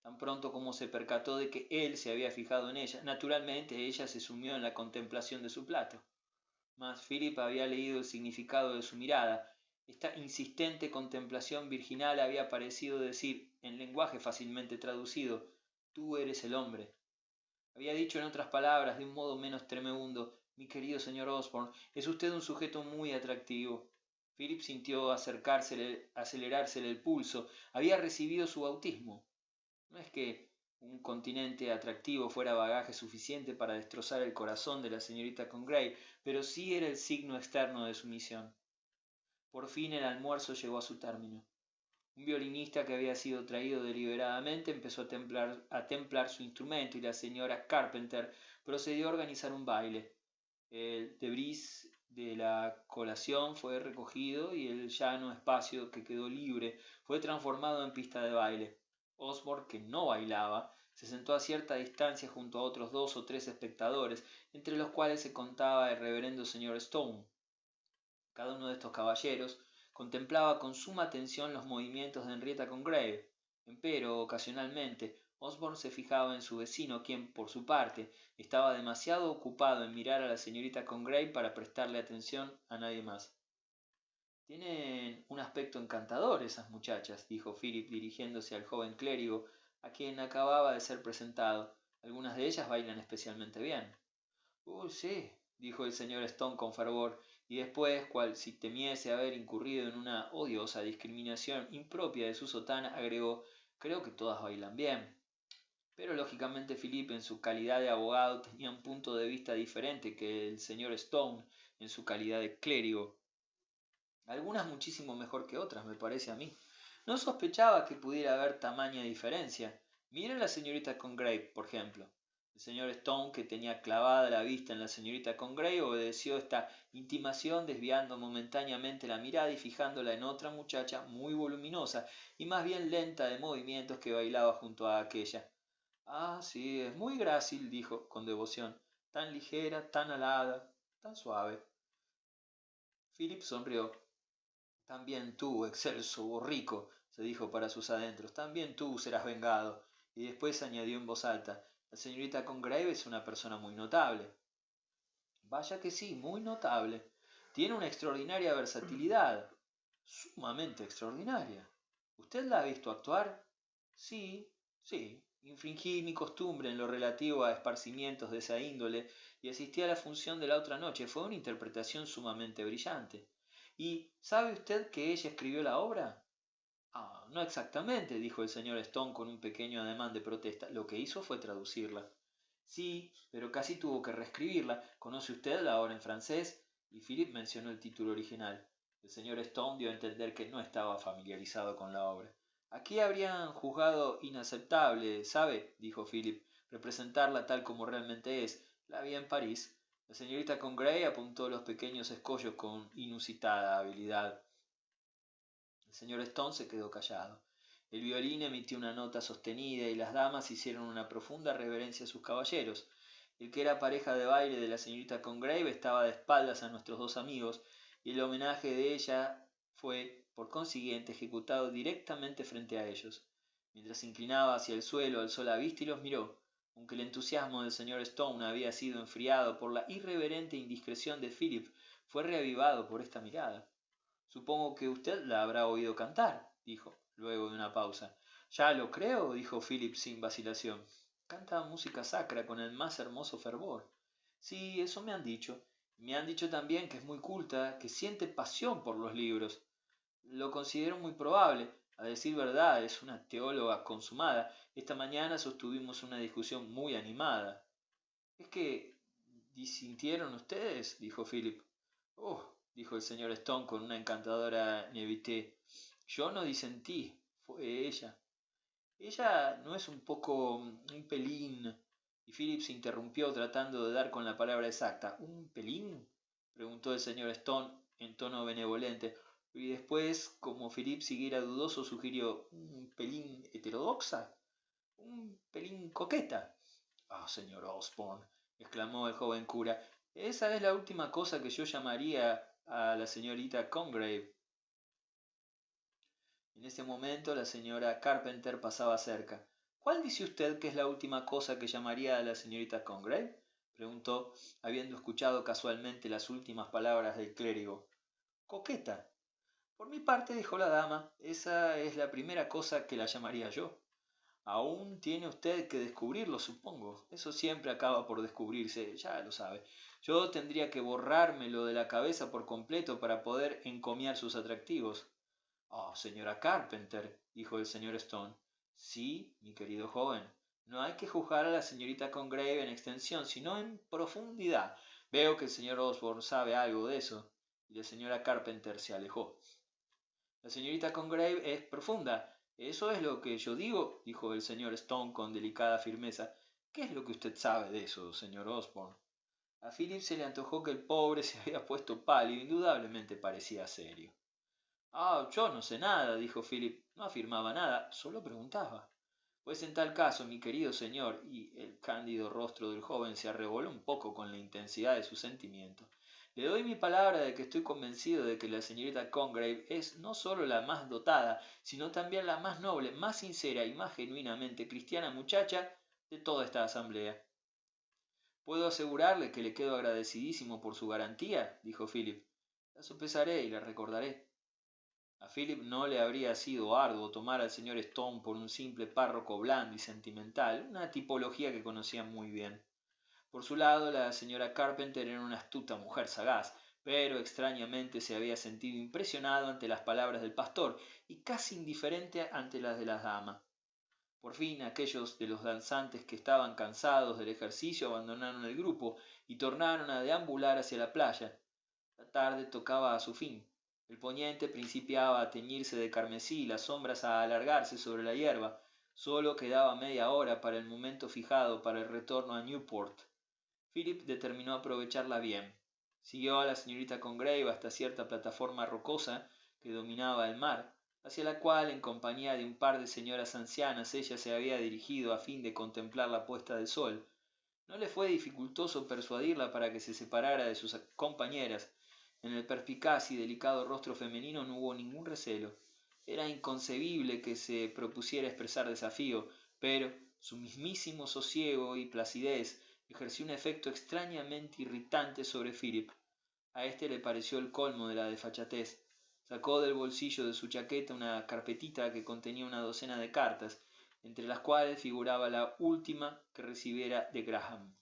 Tan pronto como se percató de que él se había fijado en ella, naturalmente ella se sumió en la contemplación de su plato. Mas Philip había leído el significado de su mirada. Esta insistente contemplación virginal había parecido decir, en lenguaje fácilmente traducido, «Tú eres el hombre». Había dicho en otras palabras, de un modo menos tremebundo, «Mi querido señor Osborne, es usted un sujeto muy atractivo». Philip sintió acelerársele el pulso. Había recibido su bautismo. No es que un continente atractivo fuera bagaje suficiente para destrozar el corazón de la señorita Congreve, pero sí era el signo externo de su misión. Por fin el almuerzo llegó a su término. Un violinista que había sido traído deliberadamente empezó a templar su instrumento y la señora Carpenter procedió a organizar un baile. El debris de la colación fue recogido y el llano espacio que quedó libre fue transformado en pista de baile. Osborne, que no bailaba, se sentó a cierta distancia junto a otros 2 o 3 espectadores, entre los cuales se contaba el reverendo señor Stone. Cada uno de estos caballeros contemplaba con suma atención los movimientos de Henrietta Congreve, empero ocasionalmente Osborne se fijaba en su vecino, quien, por su parte, estaba demasiado ocupado en mirar a la señorita Congreve para prestarle atención a nadie más. Tienen un aspecto encantador esas muchachas, dijo Philip dirigiéndose al joven clérigo, a quien acababa de ser presentado. Algunas de ellas bailan especialmente bien. Sí, dijo el señor Stone con fervor, y después, cual si temiese haber incurrido en una odiosa discriminación impropia de su sotana, agregó, creo que todas bailan bien. Pero lógicamente Philip en su calidad de abogado tenía un punto de vista diferente que el señor Stone en su calidad de clérigo. Algunas muchísimo mejor que otras, me parece a mí. No sospechaba que pudiera haber tamaña diferencia. Mire a la señorita Congreve, por ejemplo. El señor Stone, que tenía clavada la vista en la señorita Congreve, obedeció esta intimación desviando momentáneamente la mirada y fijándola en otra muchacha muy voluminosa y más bien lenta de movimientos que bailaba junto a aquella. Ah, sí, es muy grácil, dijo con devoción, tan ligera, tan alada, tan suave. Philip sonrió. También tú, excelso borrico, se dijo para sus adentros, también tú serás vengado. Y después añadió en voz alta, la señorita Congreve es una persona muy notable. Vaya que sí, muy notable. Tiene una extraordinaria versatilidad, sumamente extraordinaria. ¿Usted la ha visto actuar? Sí, sí. Infringí mi costumbre en lo relativo a esparcimientos de esa índole y asistí a la función de la otra noche. Fue una interpretación sumamente brillante. ¿Y sabe usted que ella escribió la obra? Ah, no exactamente, dijo el señor Stone con un pequeño ademán de protesta. Lo que hizo fue traducirla. Sí, pero casi tuvo que reescribirla. ¿Conoce usted la obra en francés? Y Philip mencionó el título original. El señor Stone dio a entender que no estaba familiarizado con la obra. Aquí habrían juzgado inaceptable, ¿sabe? Dijo Philip, representarla tal como realmente es. La vi en París. La señorita Congreve apuntó los pequeños escollos con inusitada habilidad. El señor Stone se quedó callado. El violín emitió una nota sostenida y las damas hicieron una profunda reverencia a sus caballeros. El que era pareja de baile de la señorita Congreve estaba de espaldas a nuestros dos amigos y el homenaje de ella fue, por consiguiente, ejecutado directamente frente a ellos. Mientras se inclinaba hacia el suelo, alzó la vista y los miró. Aunque el entusiasmo del señor Stone había sido enfriado por la irreverente indiscreción de Philip, fue reavivado por esta mirada. Supongo que usted la habrá oído cantar, dijo, luego de una pausa. Ya lo creo, dijo Philip sin vacilación. Canta música sacra con el más hermoso fervor. Sí, eso me han dicho. Me han dicho también que es muy culta, que siente pasión por los libros. Lo considero muy probable. A decir verdad, es una teóloga consumada. Esta mañana sostuvimos una discusión muy animada. ¿Es que disintieron ustedes? Dijo Philip. Oh, dijo el señor Stone con una encantadora naivete. Yo no disentí, fue ella. Ella no es un poco, un pelín. Y Philip se interrumpió tratando de dar con la palabra exacta. ¿Un pelín? Preguntó el señor Stone en tono benevolente. Y después, como Philip siguiera dudoso, sugirió ¿un pelín heterodoxa? ¿Un pelín coqueta? Ah, señor Osborne, exclamó el joven cura, esa es la última cosa que yo llamaría a la señorita Congreve. En ese momento la señora Carpenter pasaba cerca. ¿Cuál dice usted que es la última cosa que llamaría a la señorita Congreve? Preguntó, habiendo escuchado casualmente las últimas palabras del clérigo. Coqueta. Por mi parte, dijo la dama, esa es la primera cosa que la llamaría yo. Aún tiene usted que descubrirlo, supongo. Eso siempre acaba por descubrirse, ya lo sabe. Yo tendría que borrármelo de la cabeza por completo para poder encomiar sus atractivos. Oh, señora Carpenter, dijo el señor Stone. Sí, mi querido joven. No hay que juzgar a la señorita Congreve en extensión, sino en profundidad. Veo que el señor Osborne sabe algo de eso. Y la señora Carpenter se alejó. La señorita Congreve es profunda. Eso es lo que yo digo, dijo el señor Stone con delicada firmeza. ¿Qué es lo que usted sabe de eso, señor Osborne? A Philip se le antojó que el pobre se había puesto pálido, indudablemente parecía serio. Ah, yo no sé nada, dijo Philip. No afirmaba nada, solo preguntaba. Pues en tal caso, mi querido señor, y el cándido rostro del joven se arreboló un poco con la intensidad de su sentimiento. Le doy mi palabra de que estoy convencido de que la señorita Congreve es no sólo la más dotada, sino también la más noble, más sincera y más genuinamente cristiana muchacha de toda esta asamblea. Puedo asegurarle que le quedo agradecidísimo por su garantía, dijo Philip. La sopesaré y la recordaré. A Philip no le habría sido arduo tomar al señor Stone por un simple párroco blando y sentimental, una tipología que conocía muy bien. Por su lado, la señora Carpenter era una astuta mujer sagaz, pero extrañamente se había sentido impresionado ante las palabras del pastor y casi indiferente ante las de la dama. Por fin aquellos de los danzantes que estaban cansados del ejercicio abandonaron el grupo y tornaron a deambular hacia la playa. La tarde tocaba a su fin. El poniente principiaba a teñirse de carmesí y las sombras a alargarse sobre la hierba. Solo quedaba media hora para el momento fijado para el retorno a Newport. Philip determinó aprovecharla bien. Siguió a la señorita Congreve hasta cierta plataforma rocosa que dominaba el mar, hacia la cual, en compañía de un par de señoras ancianas, ella se había dirigido a fin de contemplar la puesta del sol. No le fue dificultoso persuadirla para que se separara de sus compañeras. En el perspicaz y delicado rostro femenino no hubo ningún recelo. Era inconcebible que se propusiera expresar desafío, pero su mismísimo sosiego y placidez ejerció un efecto extrañamente irritante sobre Philip. A éste le pareció el colmo de la desfachatez. Sacó del bolsillo de su chaqueta una carpetita que contenía una docena de cartas, entre las cuales figuraba la última que recibiera de Graham.